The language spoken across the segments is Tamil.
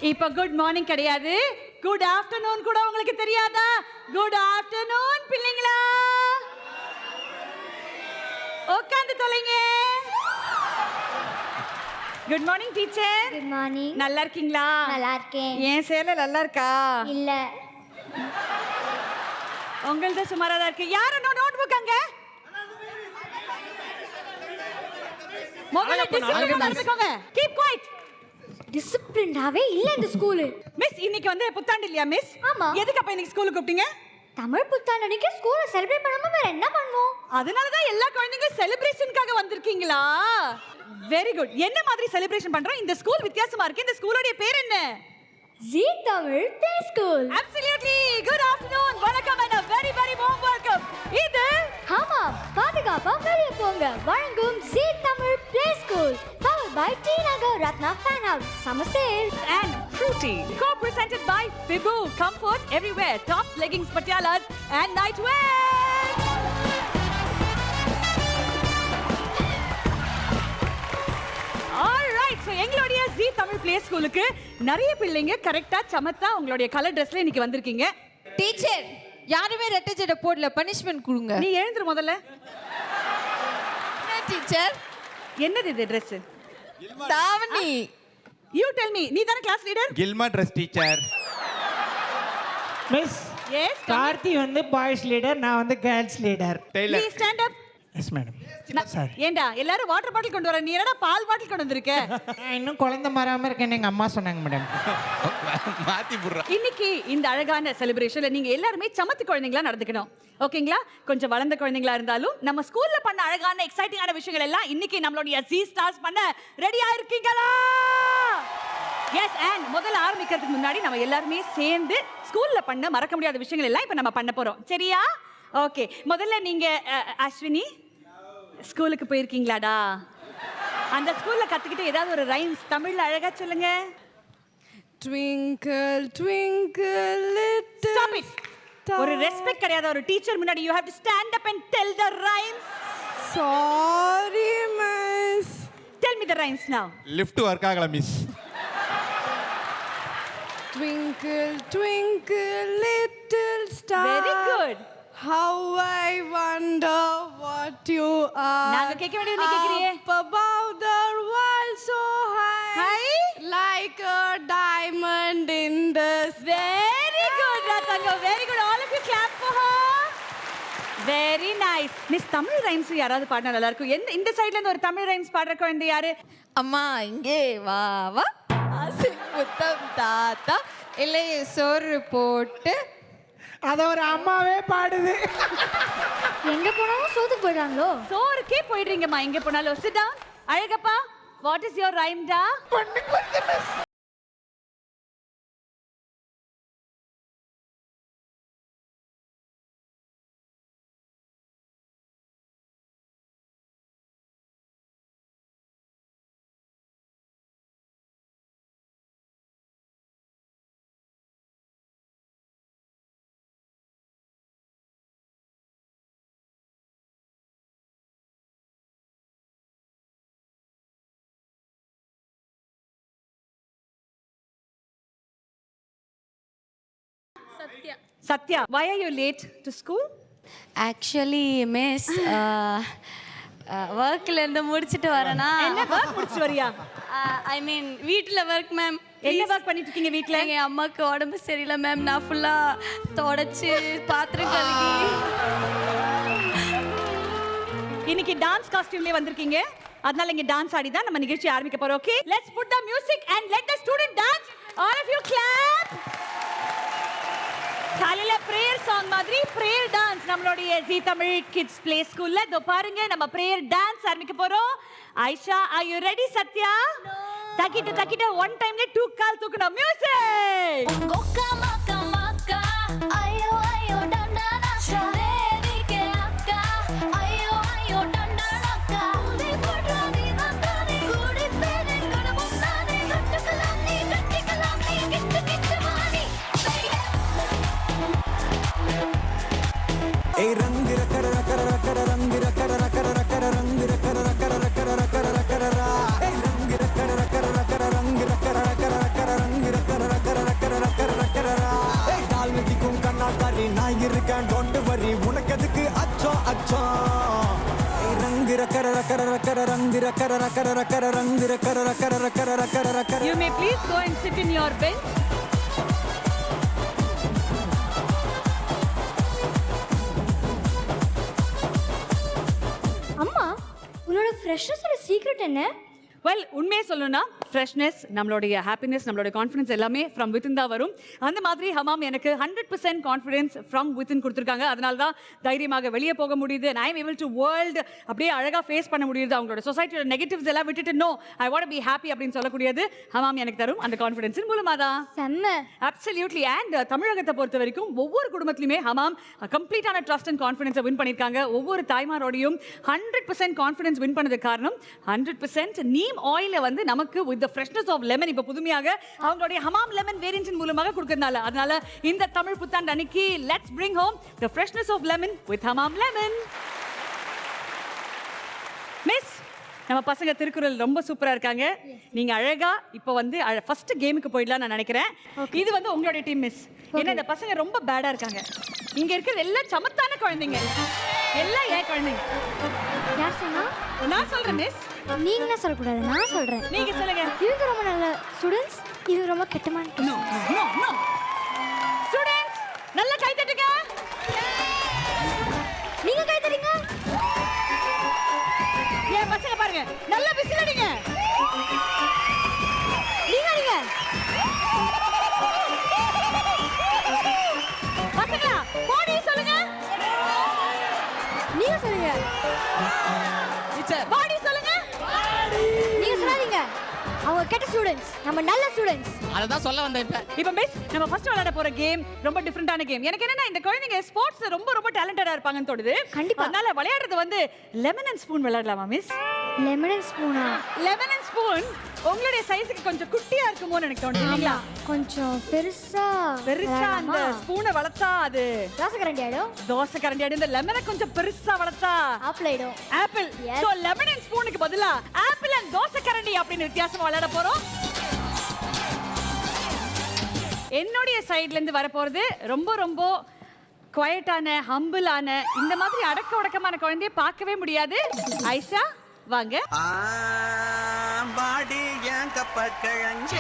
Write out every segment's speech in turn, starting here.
இப்ப குட் மார்னிங் கிடையாது, குட் ஆஃப்டர்நூன் கூட உங்களுக்கு தெரியாதா? குட் ஆஃப்டர்நூன் பிள்ளைங்களா, உட்கார்ந்து தொலைங்க. Good morning teacher. Good morning. நல்லா இருக்கீங்களா? நல்லா இருக்கேன். ஏன் சேலை நல்லா இருக்கா? இல்ல. உங்களது சுமாரா தான் இருக்கு. யாரு நோட் புக் அங்க? முதல்ல டிசிப்ளினா நடந்துக்கோங்க. Keep quiet. டிசிப்ளின்டாவே இல்ல இந்த ஸ்கூல். மிஸ், இன்னைக்கு வந்து புத்தாண்டு இல்லையா மிஸ்? ஆமா. எதுக்கு அப்ப இன்னைக்கு ஸ்கூலுக்கு கூப்பிட்டீங்க? தமிழ் புத்தாண்டு அன்னைக்கு ஸ்கூல்ல செலிப்ரேட் பண்ணாம வேற என்ன பண்ணுவோம்? அதனால தான் எல்லா குழந்தைங்களும் செலிப்ரேஷனுக்காக வந்திருக்கீங்களா? Very good. என்ன மாதிரி செலிப்ரேஷன் பண்றோம்? இந்த ஸ்கூல் வித்தியாசமா இருக்கு. இந்த ஸ்கூலோட பேர் என்ன? Zee Tamil play school. Absolutely. Good afternoon. வணக்கம் and a very very warm welcome. இது ஆமா, பாதுகாப்பா வெளிய போங்க. வழங்கும் Zee Tamil play school. Powered by T Nagar Ratna Fan House. Summer sale and Fruity. Co-presented by Fibu. Comfort everywhere. Tops, leggings, patialas and nightwear. So எங்களுடைய ஜீ தமிழ் ப்ளே ஸ்கூலுக்கு நிறைய பிள்ளைங்க கரெக்டா சமத்தா உங்களுடைய கலர் ட்ரெஸ்ல இன்னைக்கு வந்திருக்கீங்க. டீச்சர், யாருமே ரெட்டை ஜடை போடல, பனிஷ்மென்ட் கொடுங்க. நீ எழுந்துரு முதல்ல. என்ன டீச்சர்? என்னது இது Dress? தாவணி. You tell me. நீ தான கிளாஸ் லீடர்? கில்மா dress teacher. Miss, yes. Karthi வந்து பாய்ஸ் லீடர், நான் வந்து girls leader. Tailor. Please stand up. Yes madam. Sorry. ஏண்டா எல்லாரும் வாட்டர் பாட்டில் கொண்டு வர, நீ என்னடா பால் பாட்டில் கொண்டு வந்திருக்க? நான் இன்னும் குழந்தை மாறாம இருக்கேன்னு எங்க அம்மா சொன்னாங்க மேடம். மாத்தி புடுறா. இன்னைக்கு இந்த அழகான செலிப்ரேஷன்ல நீங்க எல்லாருமே சமத்து குழந்தைங்களா நடந்துக்கணும். ஓகேங்களா? கொஞ்சம் வளர்ந்த குழந்தைங்களா இருந்தாலும் நம்ம ஸ்கூல்ல பண்ண அழகான எக்ஸைட்டிங்கான விஷயங்கள் எல்லாம் இன்னைக்கு நம்மளுடைய ஜீ ஸ்டார்ஸ் பண்ண ரெடியா இருக்கீங்களா? எஸ். அண்ட் முதல்ல ஆரம்பிக்கிறதுக்கு முன்னாடி நம்ம எல்லாருமே சேர்ந்து ஸ்கூல்ல பண்ண மறக்க முடியாத விஷயங்கள் எல்லாம் இப்ப நம்ம பண்ண போறோம். சரியா? ஓகே. முதல்ல நீங்க அஸ்வினி ஸ்கூலுக்கு போயிருக்கீங்களாடா? அந்த ஸ்கூல்ல கத்துக்கிட்டு ஏதாவது ஒரு ரைம்ஸ் தமிழ்ல அழகா சொல்லுங்க. Twinkle twinkle little Stop it. ஒரு ரெஸ்பெக்ட் கிடையாத ஒரு டீச்சர் முன்னாடி you have to stand up and tell the rhymes. Sorry miss. Tell me the rhymes now. Lift work ஆகல miss. Twinkle twinkle little star. Very good. How I wonder what you are. நாங்க கேட்க வேண்டியது நீ கேக்குறியே. Up above the world so high. Hi. Like a diamond in the sky. Very good Ratanga. Very good. All of you clap for her. Very nice. Miss, Tamil rhymes யாராவது பாடினா நல்லா இருக்கும். இந்த சைடுல இருந்து ஒரு தமிழ் ரைம்ஸ் பாடுற குழந்தை யாரு? அம்மா இங்கே வா வா, ஆசை முத்தம் தாத்தா, இலைய சோறு போட்டு. அத ஒரு அம்மாவே பாடுது. எங்க போனாலும் சோத்துக்கு போயிடுறாங்களோ? சோறுக்கே போயிடுறீங்கம்மா எங்க போனாலும். Sit down. Alagappa, what is your rhyme da? Satya, why are you late to school? Actually miss ஒர்க்ல இருந்து முடிச்சிட்டு வரேனா. என்ன work முடிச்சு வரியா? ஐ மீன் வீட்டில் ஒர்க் மேம். என்ன work பண்ணிட்டு இருக்கீங்க வீட்ல? எங்கள் அம்மாவுக்கு உடம்பு சரியில்லை மேம். நான் ஃபுல்லாக தொடச்சி பாத்திரம் கழுவி. இன்னைக்கு டான்ஸ் காஸ்டியூம்லயே வந்திருக்கீங்க, அதனால இங்க டான்ஸ் ஆடி தான் நம்ம நிகழ்ச்சி ஆரம்பிக்க போறோம். Okay, let's put the music and let the student dance. All of you clap. காலையில பிரேயர் சாங் மாதிரி பிரேயர் டான்ஸ் நம்மளுடைய ஜீ தமிழ் கிட்ஸ் ப்ளே ஸ்கூல்ல இதோ பாருங்க, நம்ம பிரேயர் டான்ஸ் ஆரம்பிக்க போறோம். Aisha, are you ready? Sathya, தக்கிட்ட ஒன் டைம்ல டூ கால் தூக்கணும். மியூசிக். கொக்கா மக்கா மக்கா ஐயோ ஐயோ டண்டனக்கா தேவிக்கே அக்கா ஐயோ ஐயோ டண்டனக்கா நீ போடாதே நந்தானே கூடி பேரே கடமுன்னானே கட்டுக்கலாம் நீ கிட்டு கிட்டு வாணி. ஏ ரங்க கர கர கர ரங்க கர கர கர ரங்க கர கர கர கர கர கர ஏ ரங்க கர கர கர ரங்க கர கர கர ரங்க கர You may please go and sit in your bench. அம்மா உன்னோட ஃப்ரெஷ்னஸோட சீக்ரெட் என்ன? வெல் உண்மையே சொல்லணும்னா ஃப்ரெஷ்னஸ், நம்மளுடைய ஹாப்பினஸ், நம்மளுடைய கான்ஃபிடன்ஸ் எல்லாமே ஃப்ரம் வித்தின் தான் வரும். அந்த மாதிரி ஹமாம் எனக்கு 100% கான்ஃபிடன்ஸ் ஃப்ரம் வித்தின் கொடுத்துருக்காங்க. அதனால தான் தைரியமாக வெளியே போக முடியுது. I am able to world அப்படியே அழகாக ஃபேஸ் பண்ண முடியுது. அவங்களோட சொசைட்டியோட நெகட்டிவ்ஸ் எல்லாம் விட்டுட்டு no I want be happy அப்படின்னு சொல்லக்கூடியது ஹமாம் எனக்கு தரும் அந்த கான்ஃபிடன்ஸின் மூலமாக தான். செம்ம. அப்சல்யூட்லி. அண்ட் தமிழகத்தை பொறுத்த வரைக்கும் ஒவ்வொரு குடும்பத்திலுமே ஹமாம் கம்ப்ளீட்டான ட்ரஸ்ட் அண்ட் கான்ஃபிடன்ஸை வின் பண்ணியிருக்காங்க. ஒவ்வொரு தாய்மாரோடையும் 100% கான்ஃபிடன்ஸ் வின் பண்ணதுக்கு காரணம் 100% நீம் ஆயில வந்து நமக்கு with the freshness of lemon இப்போ புதுமையாக அவங்களுடைய ஹமாம் லெமன் வேரியன்ட் மூலமாக கொடுக்கறதால அதனால இந்த தமிழ் புத்தாண்டு அன்னைக்கு let's bring home the freshness of lemon with Hamam lemon. Miss நம்ம பசங்க திருக்குறள் ரொம்ப சூப்பரா இருக்காங்க. நீங்க அழகா இப்போ வந்து ஃபர்ஸ்ட் கேமுக்கு போயிடலாம் நான் நினைக்கிறேன். இது வந்து உங்களுடைய டீம் மிஸ். ஏன்னா இந்த பசங்க ரொம்ப பேடா இருக்காங்க. இங்க இருக்கிறது எல்லாம் சமத்தான குழந்தைங்க, எல்லாம் ஏன் குழந்தைங்க. யார் சொன்னா? நான் சொல்றேன் மிஸ். நீங்க என்ன சொல்லக்கூடாது, நான் சொல்றேன். நீங்க சொல்லுங்க. இவங்க ரொம்ப நல்ல ஸ்டூடெண்ட்ஸ், இது ரொம்ப கெட்டமான நோ நோ நோ. ஸ்டூடண்ட்ஸ் நல்ல கை தட்டுங்க. நீங்க கை தட்டுங்க. ஏன் பசங்க பாருங்க நல்ல விசில் அடிங்க. நீங்க அடிங்க. பசங்களா பாடி சொல்லுங்க. நீங்க சொல்லுங்க. டீச்சர் பாடி சொல்லுங்க. நீங்க சொல்லாதீங்க. அவங்க கெட்ட ஸ்டூடெண்ட்ஸ், நம்ம நல்ல ஸ்டூடெண்ட்ஸ். அத தான் சொல்ல வந்தேன் இப்ப. இப்போ மிஸ் நம்ம ஃபர்ஸ்ட் விளையாட போற கேம் ரொம்ப டிஃபரெண்டான கேம். எனக்கு என்னன்னா இந்த குழந்தைங்க ஸ்போர்ட்ஸ்ல ரொம்ப டேலண்டடா இருப்பாங்கன்னு தோணுது. கண்டிப்பா. அதனால விளையாடுறது வந்து லெமன் அண்ட் ஸ்பூன் விளையாடலாமா மிஸ்? லெமன் அண்ட் ஸ்பூனா? லெமன் அண்ட் ஸ்பூன் உங்களுடைய சைஸ்க்கு கொஞ்சம் குட்டியா இருக்குமோன்னு எனக்கு தோணுது இல்லைங்களா? கொஞ்சம் பெருசா அந்த ஸ்பூனை வளர்த்தா அது தோசை கரண்டி ஆயிடும். தோசை கரண்டி ஆயிடும். இந்த லெமனை கொஞ்சம் பெருசா வளர்த்தா ஆப்பிள் ஆயிடும். ஆப்பிள். சோ லெமன் அண்ட் ஸ்பூனுக்கு பதிலா ஆப்பிள் அண்ட் தோசை கரண்டி அப்படின்னு வித்தியாசமா விளையாட போறோம். என்னுடைய சைடுல இருந்து வர போறது ரொம்ப குவைட்டான ஹம்பிளான இந்த மாதிரி அடக்க ஒடக்கமான குழந்தைய பார்க்கவே முடியாது. ஐஷா வாங்க. பாடி ஏன் கப்ப கிழங்க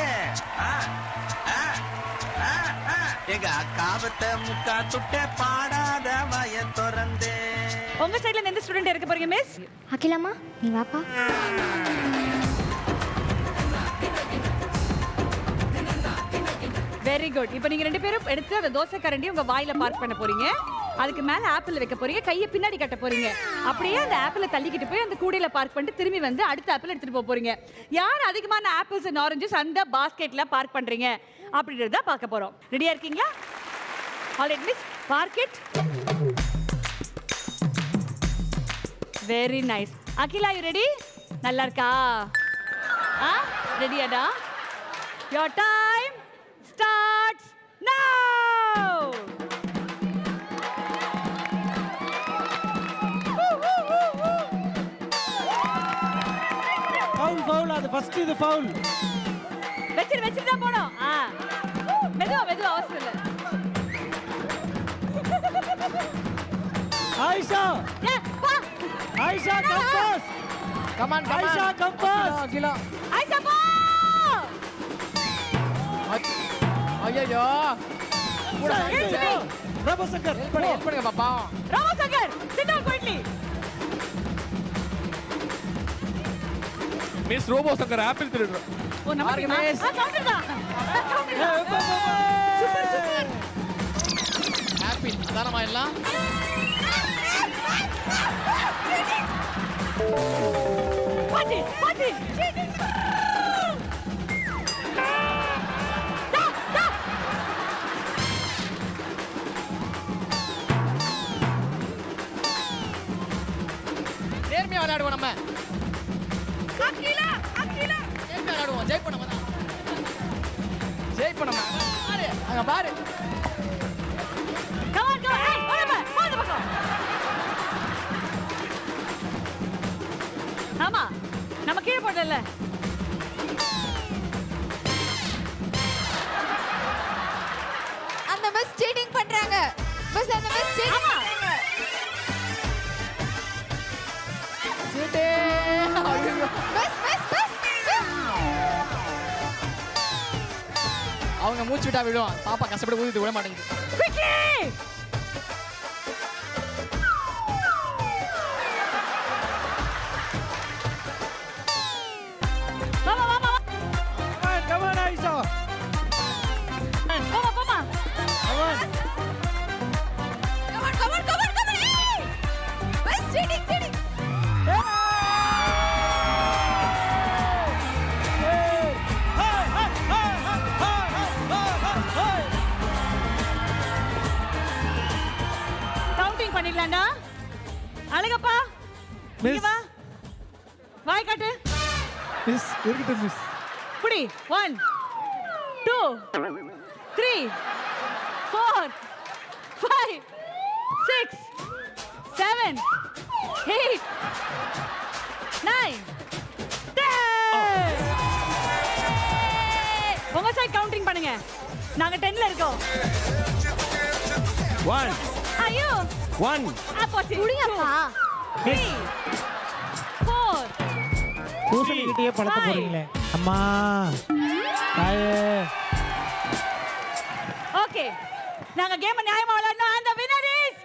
எங்க அக்காவத்தை முக்கா துட்ட பாடாத வய திறந்தே. உங்க சைடுல இருந்து எந்த ஸ்டூடெண்ட் இருக்க போறீங்க மிஸ்? அகிலாமா நீ வாப்பா. Very good. இப்போ நீங்க ரெண்டு பேரும் எடுத்து அந்த தோசை கரண்டி உங்க வாயில பார்க் பண்ண போறீங்க. அதுக்கு மேல ஆப்பிள் வைக்க போறீங்க. கையை பின்னாடி கட்ட போறீங்க. அப்படியே அந்த ஆப்பிளை தள்ளிக்கிட்டு போய் அந்த கூடையில பார்க் பண்ணிட்டு திரும்பி வந்து அடுத்த ஆப்பிள் எடுத்துட்டு போக போறீங்க. யார் அதிகமான ஆப்பிள்ஸ் அண்ட் ஆரஞ்சஸ் அந்த பாஸ்கெட்ல பார்க் பண்றீங்க அப்படின்றத பார்க்க போறோம். ரெடியா இருக்கீங்களா? Alright miss, park it. Very nice. Akila you ready? நல்லா இருக்கா? ரெடியாடா? Your time starts now. Foul அது ஃபர்ஸ்ட் இது ஃபவுல். வெச்சிட்டு தான் போணும். மெதுவா அவசரம் இல்ல. ஆயிஷா பா. Ayesha compass. Come on Ayesha compass. Akila Aisha பா. ஐயோ ரபசங்கர் பண்ணுங்க பாப்பா. Ramasankar sit down quietly. Miss robo Shankar apple திருடுறோம். ஓ நமக்கு மிஸ். கவுண்டர் தான். சூப்பர். ஆப்பிள் தானமா எல்லாம். பாட்டி. நேர்மையா விளையாடுவோம் நம்ம. அகிலா. நேர்மையா விளையாடுவோம். ஜெயிப்போம் நம்ம. அங்க பாரு. Come on. Hey, போடு பக்கம். ஆமா. நம்ம கீழ போடல. அந்த மிஸ் சீட்டிங் பண்றாங்க. மிஸ் அந்த மிஸ் சீட்டிங் பண்றாங்க. சீட்டே. ஐயோ. அவங்க மூச்சு விட்டா விடுவான். பாப்பா கஷ்டப்பட்டு ஊதிட்டு விட மாட்டேங்குது. குயிக்லி வாமா வாமா Come on, Aisha. போமா போமா Come on. come on hey best cheating counting பண்ணிடலாம்டா. அழகப்பா இங்க Miss. வா, வாய் காட்டு. Miss, இருக்கட்டும் மிஸ். புடி 1 2 3 4 5 6 7 8 9 10 உங்க சைடு கவுண்டிங் பண்ணுங்க. நாங்க 10ல இருக்கோம். 1 ஐயோ 1 அப்போச்சு முடியப்பா 3 4 பூசணிக்கிட்டே பழக்க போறீங்களே அம்மா தாயே. ஓகே நாங்க கேம் நியாயமா விளையாடணும். and the winner is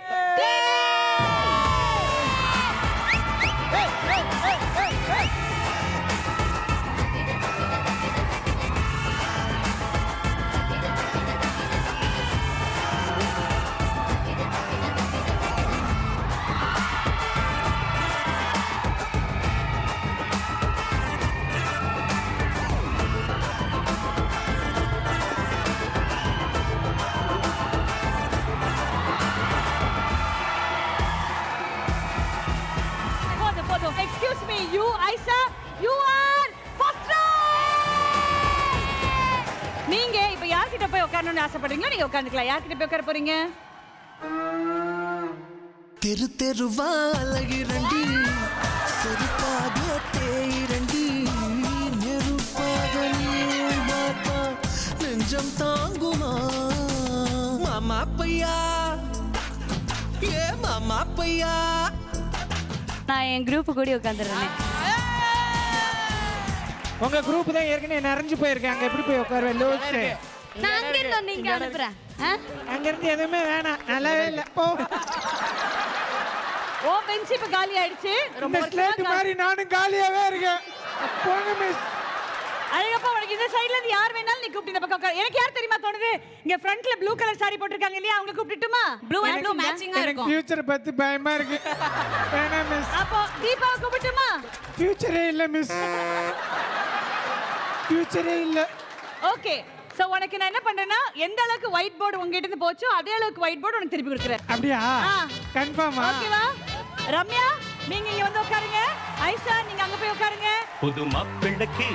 போதும். Excuse me, you Aisha, you are first round. நீங்க இப்ப யார்கிட்ட போய் உட்காரணும்னு ஆசைப்படுறீங்களோ நீங்க உட்கார்ந்துக்கலாம். யார்கிட்ட போய் உட்கார போறீங்க? தெரு தெருவா அழகிறண்டி செருப்பாக தேயிரண்டி நெருப்பாக நீள் பார்த்தா நெஞ்சம் தாங்குமா மாமா பையா ஏ மாமா பையா. நான் என் குரூப் கூட உட்காந்துருந்தேன். உங்க குரூப் தான் ஏற்கனவே நிறைஞ்சு போயிருக்காங்க. எப்படி போய் உட்காருவேன் லோச்சு. நான் அங்க இருந்து நீங்க அனுப்புறேன். அங்க இருந்து எதுவுமே வேணாம், நல்லாவே இல்லை. போ. ஓ பெஞ்ச் இப்ப காலி ஆயிடுச்சு. இந்த ஸ்லேட் மாதிரி நானும் காலியாவே இருக்கேன். போங்க மிஸ். அழகப்பா உனக்கு இந்த சைடுல இருந்து யார் வேணாலும் நீ கூப்பிட்டு இந்த பக்கம் உட்காரு. எனக்கு யார் தெரியுமா தோணுது? இங்க ஃப்ரண்ட்ல ப்ளூ கலர் saree போட்டுருக்காங்க இல்லையா, அவங்க கூப்பிட்டுட்டுமா? ப்ளூ அண்ட் ப்ளூ மேட்சிங்கா எனக்கு இருக்கும். ஃபியூச்சர் பத்தி பயமா இருக்கு. வேணாம் மிஸ். அப்போ தீபாவை கூப்பிட்டுமா? ஃபியூச்சரே இல்ல மிஸ். ஃபியூச்சரே இல்ல. ஓகே சோ உனக்கு நான் என்ன பண்றேன்னா எந்த அளவுக்கு ஒயிட் போர்டு உங்ககிட்ட இருந்து போச்சோ அதே அளவுக்கு ஒயிட் போர்டு உனக்கு திருப்பி கொடுக்குறேன். அப்படியா? ஆ. கன்ஃபார்மா? ஓகேவா? ரம்யா நீங்க இங்க வந்து உட்காருங்க. ஐஷா நீங்க அங்க போய் உட்காருங்க. புது மாப்பிள்ளைக்கு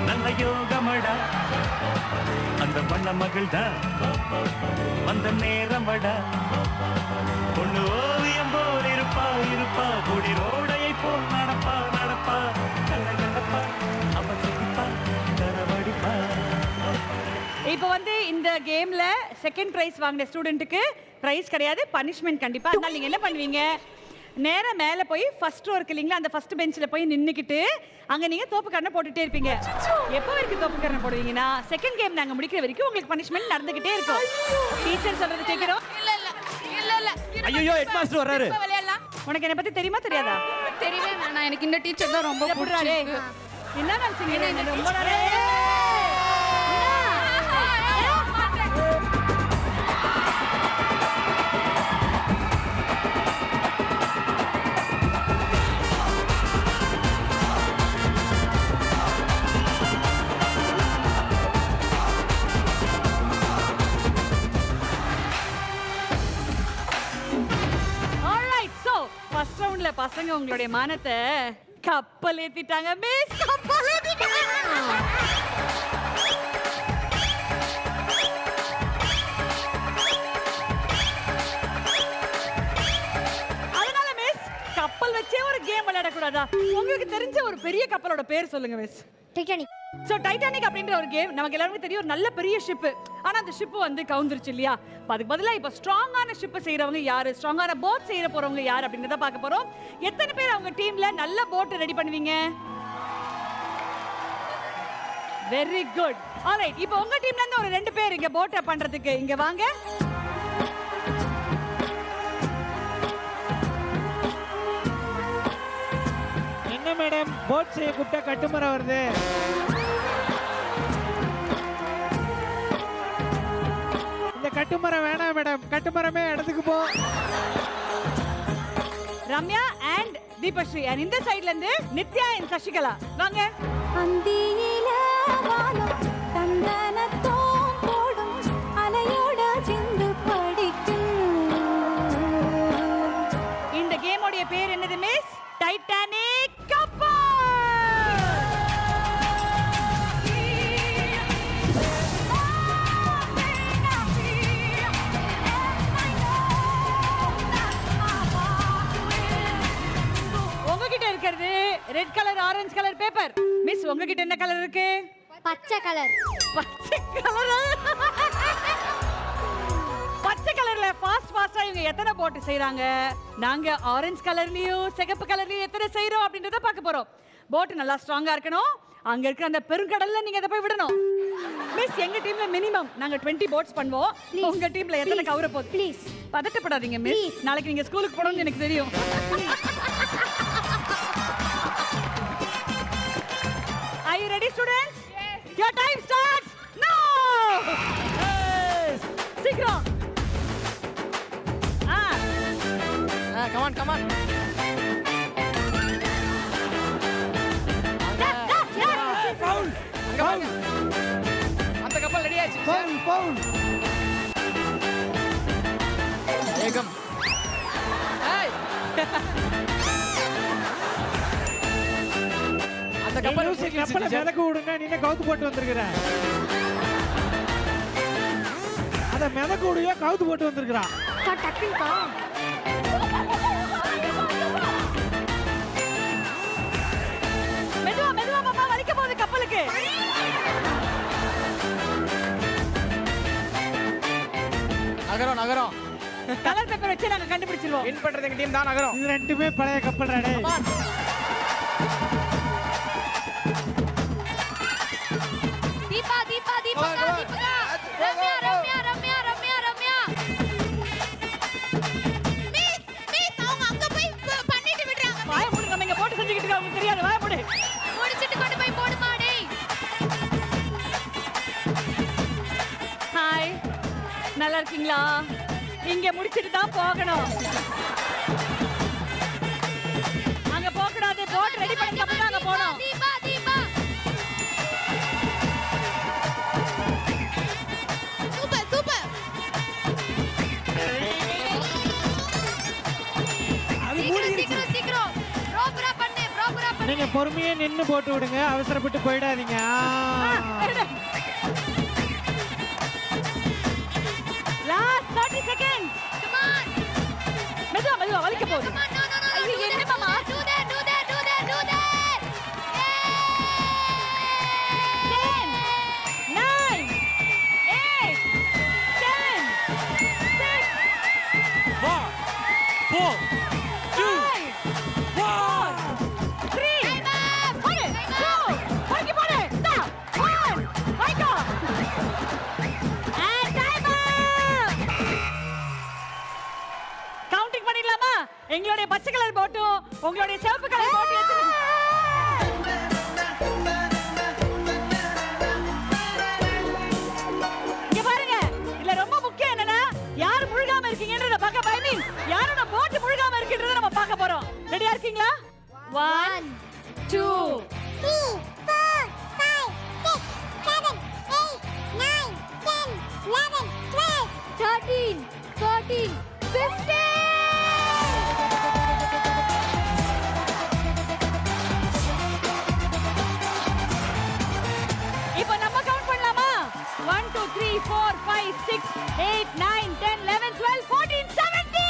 நல்ல யோகமடா, அந்த வண்ண மகள்தா அந்த நேரமடா, பொண்ணு ஓவியம் போல் இருப்பா இருப்பா, பொடி ரோடையை போல் நடப்பா நடப்பா, கண்ண கண்டப்பா அவ சிரிப்பா தரவடிப்பா. இப்போ வந்து இந்த கேம்ல செகண்ட் பிரைஸ் வாங்கின ஸ்டூடெண்ட்டுக்கு பிரைஸ் கிடையாது, பனிஷ்மெண்ட் கண்டிப்பா. அதனால நீங்க என்ன பண்ணுவீங்க, நேரா மேல போய் ஃபர்ஸ்ட் ரோ இருக்கு இல்லீங்களா, அந்த ஃபர்ஸ்ட் பெஞ்ச்ல போய் நின்னுக்கிட்டு அங்க நீங்க தோப்பு கரணை போட்டுட்டே இருப்பீங்க. எப்போ வரைக்கும் தோப்பு கரணை போடுவீங்கன்னா செகண்ட் கேம் நாங்க முடிக்கிற வரைக்கும் உங்களுக்கு பனிஷ்மெண்ட் நடந்துகிட்டே இருக்கும். டீச்சர் சொல்றது கேக்குறோம். இல்ல இல்ல இல்ல இல்ல ஐயோ ஹெட் மாஸ்டர் வராரு. விளையாடலாம். உனக்கு என்ன பத்தி தெரியுமா தெரியாதா? தெரியவே வேணாம், எனக்கு இந்த டீச்சர் தான் ரொம்ப பிடிச்சிருக்கு. என்ன நினைச்சீங்க ரொம்ப நாளே? ஃபர்ஸ்ட் ரவுண்ட்ல பசங்க உங்களுடைய மானத்தை கப்பல் ஏத்திட்டாங்க மிஸ், கப்பல் ஏத்திட்டாங்க. அதனால மிஸ் கப்பல் வச்சே ஒரு கேம் விளையாட கூடாதா? உங்களுக்கு தெரிஞ்ச ஒரு பெரிய கப்பலோட பேர் சொல்லுங்க மிஸ். டைட்டானிக். சோ டைட்டானிக் அப்படின்ற ஒரு கேம் நமக்கு எல்லாருக்கும் தெரியும், ஒரு நல்ல பெரிய ஷிப். ஆனா அந்த ஷிப் வந்து கவுந்துருச்சு இல்லையா? அதுக்கு பதிலா இப்ப ஸ்ட்ராங்கான ஷிப் செய்யறவங்க யாரு, ஸ்ட்ராங்கான போட் செய்யற போறவங்க யாரு அப்படின்றத பார்க்க போறோம். எத்தனை பேர் அவங்க டீம்ல நல்ல போட் ரெடி பண்ணுவீங்க? Very good. ஆல்ரைட், இப்போ உங்க டீம்ல இருந்து ஒரு 2 பேர் இங்க போட் பண்றதுக்கு இங்க வாங்க. என்ன மேடம் போட் செய்ய கூப்பிட்டா கட்டுமரம் வருது? இந்த கட்டுமரம் வேணாம் மேடம், கட்டுமரமே இடத்துக்கு போ. ரம்யா அண்ட் தீபஸ்ரீ அண்ட் இந்த சைடுல இருந்து நித்யா அண்ட் சசிகலா வாங்க. அந்தியில வானம் தந்தனத்தோம் போடும் அலையோட சிந்து படிக்கும். இந்த கேமோட பேர் என்னது மிஸ்? டைட்டானிக் கப்பல். உங்ககிட்ட இருக்கிறது red colour orange colour paper. Miss உங்ககிட்ட என்ன கலர் இருக்கு? பச்சை கலர். பச்சை கலர். பச்சை கலர்ல ஃபாஸ்டா இவங்க எத்தனை போட் செய்றாங்க, நாங்க ஆரஞ்சு கலர்லயும் சிகப்பு கலர்லயும் எத்தனை செய்றோம் அப்படின்றத பார்க்க போறோம். போட் நல்லா ஸ்ட்ராங்கா இருக்கணும். அங்க இருக்கிற அந்த பெருங்கடல்ல நீங்க அதை போய் விடணும். மிஸ் எங்க டீம்ல மினிமம் நாங்க 20 போட்ஸ் பண்ணுவோம். உங்க டீம்ல எத்தனை கவர போகுது? ப்ளீஸ் பதட்டப்படாதீங்க மிஸ். நாளைக்கு நீங்க ஸ்கூலுக்கு போறோம்னு எனக்கு தெரியும். Are you ready students? Yes. Your time starts now. Yes. சீக்கிரம். come on. பவுல் பவுல் அந்த கப்பல் ரெடி ஆயிடுச்சு. பவுல் பவுல். வேகம். ஏய். அந்த கப்பல் கப்பலை மிதக்க விடுங்க. நீ கவுத்து போட்டு வந்திருக்கிற. அத மிதக்க விடுவியா கவுத்து போட்டு வந்திருக்கிறா. டக்குங்கா. மெதுவா மாமா வலிக்க போகுது கப்பலுக்கு. நகரம். கலர் பேப்பர் வச்சு நாங்க கண்டுபிடிச்சிருவோம். வின் பண்றது எங்க டீம் தான் நகரம். இது ரெண்டுமே பழைய கப்பல் ராடே. தீபா ரம்யா மிஸ் அவங்க அங்க போய் பண்ணிட்டு விடுறாங்க. வாய மூடு, நம்ம இங்க போட்டு செஞ்சுக்கிட்டு இருக்கோம். உங்களுக்கு தெரியாது, வாய மூடு. முடிச்சிட்டு கொண்டு போய் போடுமா டேய். ஹாய், நல்லா இருக்கீங்களா? இங்க முடிச்சிட்டு தான் போகணும். அங்க போக கூடாது. போட் ரெடி பண்ணி அப்புறம் தான் அங்க போணும். தீபா சூப்பர் அது மூடிடுச்சு. சீக்கிரம் ப்ராப்பரா பண்ணு. நீங்க பொறுமையா நின்னு போட்டு விடுங்க. அவசரப்பட்டு போயிடாதீங்க. Last 30 seconds. Come on. மெதுவா வலிக்க போகுது. Come on. No. ஐயோ, என்ன மாமா? Do that. 10, 9, 8, 7, 6, 4, 2, 4, 3, 2, வலிக்க போடு. Stop. 1, வலிக்கோ. And time up. Counting பண்ணிடலாமா? எங்களுடைய பச்சை கலர் போட்டும் உங்களுடைய சிவப்பு கலர் போட்டும் இங்க பாருங்க. இதுல ரொம்ப முக்கியம் என்னன்னா யார் முழுகாம இருக்கீங்கன்றத பார்க்க பயமீன் யாரோட போட் முழுகாம இருக்குன்றத நம்ம பார்க்க போறோம். ரெடியா இருக்கீங்களா? 1 2 3 4 5 6 7 8 9 10 11 12 13 14 15. இப்போ நம்ம கவுண்ட் பண்ணலாமா? 1 2 3 4 5 6 8 9 10 11 12 14 17.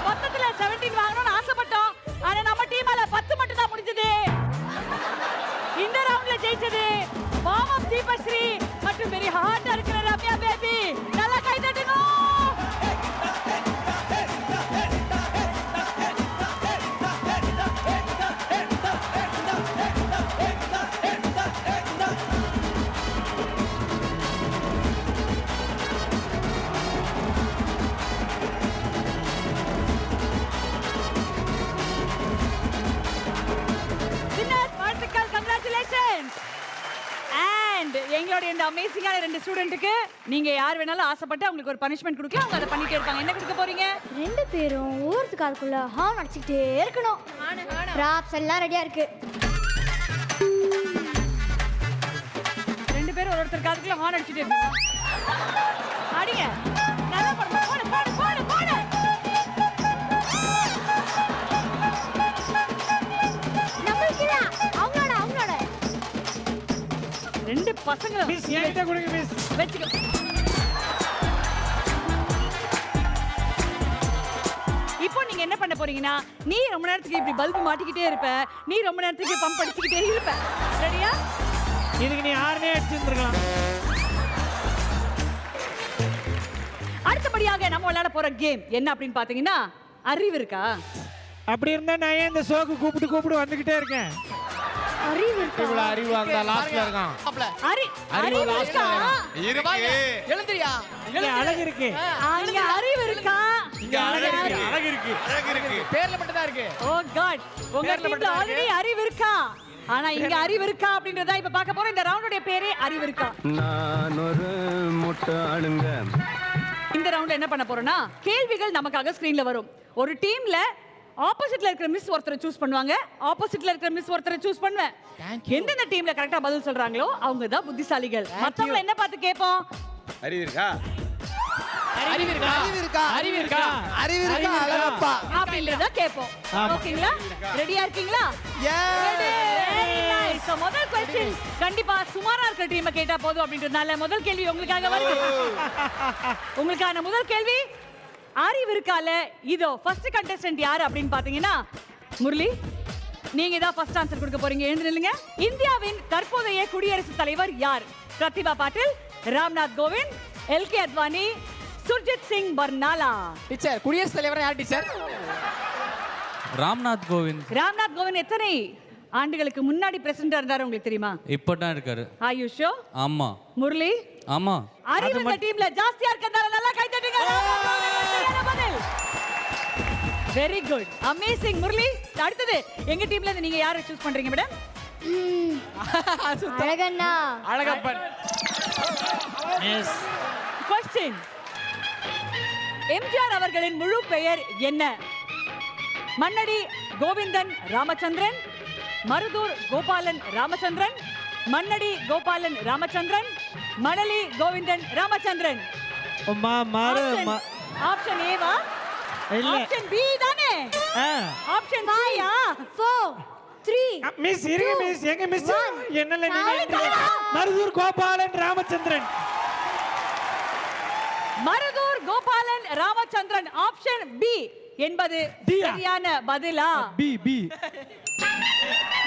மொத்தத்துல 17 வாங்கணும்னு ஆசைப்பட்டோம். ஆனா நம்ம டீமால 10 மட்டும் தான் முடிஞ்சது. இந்த ரவுண்ட்ல ஜெயிச்சது மாமம் தீபஸ்ரீ மற்றும் வெரி ஹார்டா இருக்கிற ரம்யா பேபி. நல்லா கை தட்டுங்க. எங்களுடைய இந்த அமேசிங்கான 2 ஸ்டூடெண்ட்டுக்கு நீங்க யார் வேணாலும் ஆசைப்பட்டு அவங்களுக்கு ஒரு பனிஷ்மெண்ட் கொடுக்கலாம். அவங்க அதை பண்ணிட்டே இருப்பாங்க. என்ன கொடுக்க போறீங்க? 2 பேரும் ஊருக்கு காதுக்குள்ள ஹார்ன் அடிச்சுக்கிட்டே இருக்கணும். ப்ராப்ஸ் எல்லாம் ரெடியா இருக்கு. 2 பேரும் ஒருத்தர் காதுக்குள்ள ஹார்ன் அடிச்சிட்டே இருக்காங்க. அடிங்க. நல்லா போடு போடு போடு போடு போடு. நம்மளுக்கு இல்ல, அவங்களோட 2 பசங்களும் மிஸ் என்கிட்ட கொடுங்க மிஸ். வெச்சுக்கோ. இப்போ நீங்க என்ன பண்ண போறீங்கன்னா, நீ ரொம்ப நேரத்துக்கு இப்படி பல்பு மாட்டிக்கிட்டே இருப்ப, நீ ரொம்ப நேரத்துக்கு பம்ப் அடிச்சுக்கிட்டே இருப்ப. ரெடியா? இதுக்கு நீ ஆறுனே அடிச்சிருந்துருக்கலாம். அடுத்தபடியாக நம்ம விளையாட போற கேம் என்ன அப்படின்னு பாத்தீங்கன்னா, அறிவு இருக்கா? அப்படி இருந்தா நான் ஏன் இந்த ஷோக்கு கூப்பிட்டு வந்துகிட்டே இருக்கேன். அறிவு இருக்கா? இவ்வளவு அறிவு அந்த லாஸ்ட்ல இருக்கான். அறிவு இருக்கா? எழுந்திரியா? இங்க அழகு இருக்கு. அங்க அறிவு இருக்கா? இங்க அழகு இருக்கு. பேர்ல மட்டும் தான் இருக்கு. ஓ காட், உங்க டீம்ல ஆல்ரெடி அறிவு இருக்கா? ஆனா இங்க அறிவு இருக்கா அப்படின்றத இப்ப பார்க்க போறோம். இந்த ரவுண்டோட பேரே அறிவு இருக்கா. நான் ஒரு முட்டாளுங்க. இந்த ரவுண்ட்ல என்ன பண்ண போறோம்னா, கேள்விகள் நமக்காக ஸ்கிரீன்ல வரும். ஒரு டீம்ல ஆப்போசிட்ல இருக்கிற மிஸ் ஒருத்தரை சூஸ் பண்ணுவாங்க, ஆப்போசிட்ல இருக்கிற மிஸ் ஒருத்தரை சூஸ் பண்ணுவேன். எந்தெந்த டீம்ல கரெக்டா பதில் சொல்றாங்களோ அவங்க தான் புத்திசாலிகள். மத்தவங்க என்ன பார்த்து கேட்போம்? அறிவு இருக்கா? அழகப்பா. அப்படின்றத கேட்போம். ஓகேங்களா? ரெடியா இருக்கீங்களா? Very nice. So, முதல் question கண்டிப்பா சுமாரா இருக்கிற டீமை கேட்டா போதும் அப்படின்றதுனால முதல் கேள்வி உங்களுக்காக வருது. உங்களுக்கான முதல் கேள்வி அறிவு இருக்கால. இதோ ஃபர்ஸ்ட் கண்டெஸ்டன்ட் யாரு அப்படின்னு பாத்தீங்கன்னா முரளி, நீங்க தான் ஃபர்ஸ்ட் ஆன்சர் கொடுக்க போறீங்க. எழுந்து நில்லுங்க. இந்தியாவின் தற்போதைய குடியரசுத் தலைவர் யார்? பிரதிபா பாட்டில், ராம்நாத் கோவிந்த், எல்கே அத்வானி, சுர்ஜித் சிங் பர்னாலா. டீச்சர், குடியரசுத் தலைவர் யார் டீச்சர்? ராம்நாத் கோவிந்த். ராம்நாத் கோவிந்த் எத்தனை ஆண்டுகளுக்கு முன்னாடி பிரசிடண்டா இருந்தாரு உங்களுக்கு தெரியுமா? இப்பதான் இருக்காரு. ஆயுஷோ? ஆமா. முரளி? ஆமா. அறிவு இந்த டீம்ல ஜாஸ்தியா இருக்கறதால நல்லா கை தட்டுங்க. Very good, amazing. முரளி, அடுத்தது எங்க டீம்ல இருந்து நீங்க யாரை சூஸ் பண்றீங்க மேடம்? அழகண்ணா. அழகப்பன். எஸ். क्वेश्चन, எம்ஜிஆர் அவர்களின் முழு பெயர் என்ன? மன்னடி கோவிந்தன் ராமச்சந்திரன், மருதூர் கோபாலன் ராமச்சந்திரன், மன்னடி கோபாலன் ராமச்சந்திரன், மணலி கோவிந்தன் ராமச்சந்திரன். ஆப்ஷன் ஏவா? இல்ல. ஆப்ஷன் பி தானே? ஆப்ஷன் சியா? 4 3 மிஸ் இருங்க மிஸ். எங்க மிஸ்? என்னல நீங்க மருதூர் கோபாலன் ராமச்சந்திரன். மருதூர் கோபாலன் ராமச்சந்திரன் ஆப்ஷன் பி என்பது சரியான பதிலா? பி.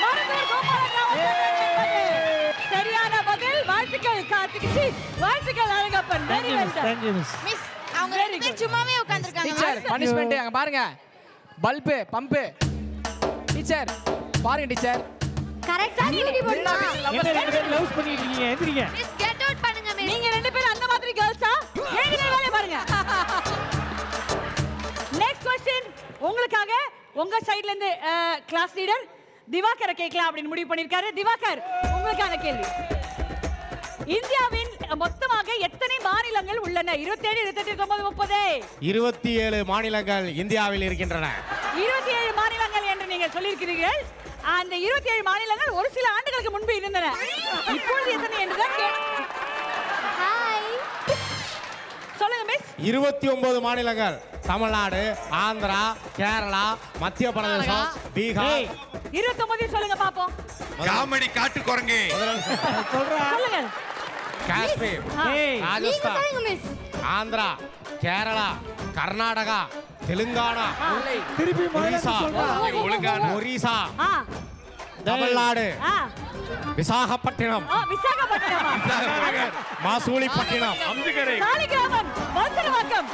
மருதூர் கோபாலன் ராமச்சந்திரன் சரியான பதில். வாழ்த்துக்கள் கார்த்திக். வாழ்த்துக்கள் Alagappan. Very well done. Thank you miss. Miss அவங்க 2 பேரும் சும்மாவே உட்கார்ந்திருக்காங்க. டீச்சர், பனிஷ்மென்ட் அங்க பாருங்க. Bulb, pump. டீச்சர், பாருங்க டீச்சர். கரெக்ட்டா நீடி போடுமா? என்ன 2 பேரும் லவ்ஸ் பண்ணிட்டு இருக்கீங்க? எந்திரிங்க. மிஸ் கெட் அவுட் பண்ணுங்க மிஸ். நீங்க 2 பேரும் அந்த மாதிரி கேர்ள்ஸா? ஏங்க வேலைய பாருங்க. நெக்ஸ்ட் क्वेश्चन உங்களுக்காக உங்க சைடுல இருந்து கிளாஸ் லீடர் திவாகர் கேட்கலாம் அப்படின்னு முடிவு பண்ணிருக்காரு. திவாகர், உங்களுக்கான கேள்வி. இந்தியாவின் மொத்தமாக எத்தனை மாநிலங்கள் உள்ளன? 27, 28, 29, 30. 27 மாநிலங்கள் இந்தியாவில் இருக்கின்றன. 27 மாநிலங்கள் என்று நீங்கள் சொல்லியிருக்கிறீர்கள். அந்த 27 மாநிலங்கள் ஒரு சில ஆண்டுகளுக்கு முன்பு இருந்தன. இப்பொழுது எத்தனை என்றுதான் ஹாய். சொல்லுங்க மிஸ். 29 மாநிலங்கள். தமிழ்நாடு, ஆந்திரா, கேரளா, மத்திய பிரதேசம், பீகார். 29 சொல்லுங்க பாப்போம். காமெடி காட்டு குரங்கு. சொல்லுங்க. காஷ்மீர், நீங்க ராஜஸ்தான், சொல்லுங்க மிஸ். ஆந்திரா, கேரளா, கர்நாடகா, தெலுங்கானா, திருப்பி ஒரிசா, ஒரிசா, தமிழ்நாடு, விசாகப்பட்டினம், விசாகப்பட்டினம், மாசூலிப்பட்டினம், சாலிகிராமம், வல்சரவாக்கம்,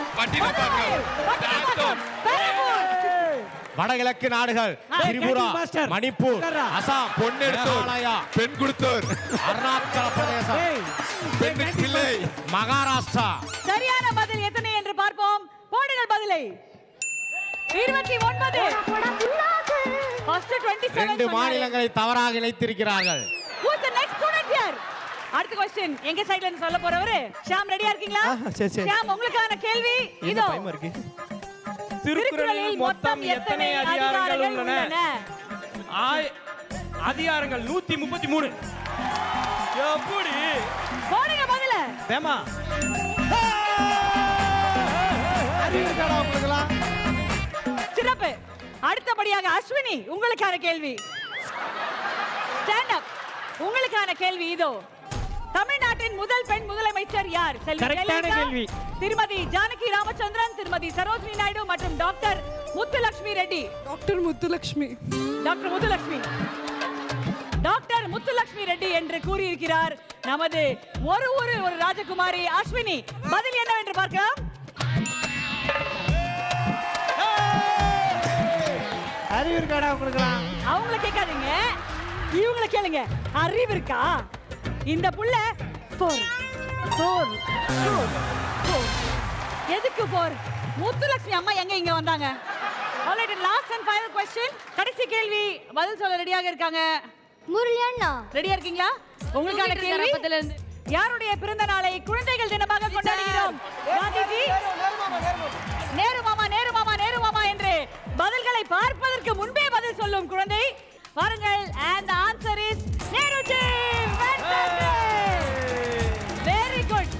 வடகிழக்கு நாடுகள், திரிபுரா, மணிப்பூர், அசாம், மேகாலயா, பெண்குடுத்தூர், அருணாச்சல பிரதேசம், மகாராஷ்டிரா. சரியான பதில் எத்தனை என்று பார்ப்போம். போடுங்கள் பதிலை. 29. First 27. 2 மாநிலங்களை தவறாக இணைத்திருக்கிறார்கள். Who's the next student here? அடுத்த क्वेश्चन எங்க சைடுல இருந்து சொல்ல போறவரு ஷாம் ரெடியா இருக்கீங்களா? ஷாம் உங்களுக்கான கேள்வி இதோ. திருக்குறளில் மொத்தம் எத்தனை அதிகாரங்கள் உள்ளன? அதிகாரங்கள் 133. எப்படி? போடுங்க பதில. வேமா சிறப்பு. அடுத்தபடியாக அஸ்வினி உங்களுக்கான கேள்வி. Stand up. உங்களுக்கான கேள்வி இதோ. தமிழ்நாட்டின் முதல் பெண் முதலமைச்சர் யார்? கரெக்டான கேள்வி. திருமதி ஜானகி ராமச்சந்திரன், திருமதி சரோஜினி நாயுடு மற்றும் doctor Muthulakshmi Reddy. Dr. Muthulakshmi. Doctor Muthulakshmi. Doctor Muthulakshmi Reddy என்று கூறியிருக்கிறார் நமது ஒரு ராஜகுமாரி அஸ்வினி. பதில் என்னவென்று பார்க்கலாம். அறிவு இருக்காடா உங்களுக்கு? அவங்கள கேட்காதீங்க, இவங்கள கேளுங்க. அறிவு இருக்கா? இந்த புள்ள 4 எதுக்கு 4? முத்துலட்சுமி அம்மா எங்க இங்க வந்தாங்க? Alright, last and final question. கடைசி கேள்வி. பதில் சொல்ல ரெடியாக இருக்காங்க. முரளி அண்ணா ரெடியா இருக்கீங்களா? உங்களுக்கான கேள்வி. யாருடைய பிறந்த நாளை குழந்தைகள் தினமாக கொண்டாடுகிறோம்? காந்திஜி, நேரு மாமா என்று பதில்களை பார்ப்பதற்கு முன்பே பதில் சொல்லும் குழந்தை. வாருங்கள். and the answer is Nehruji. Very good.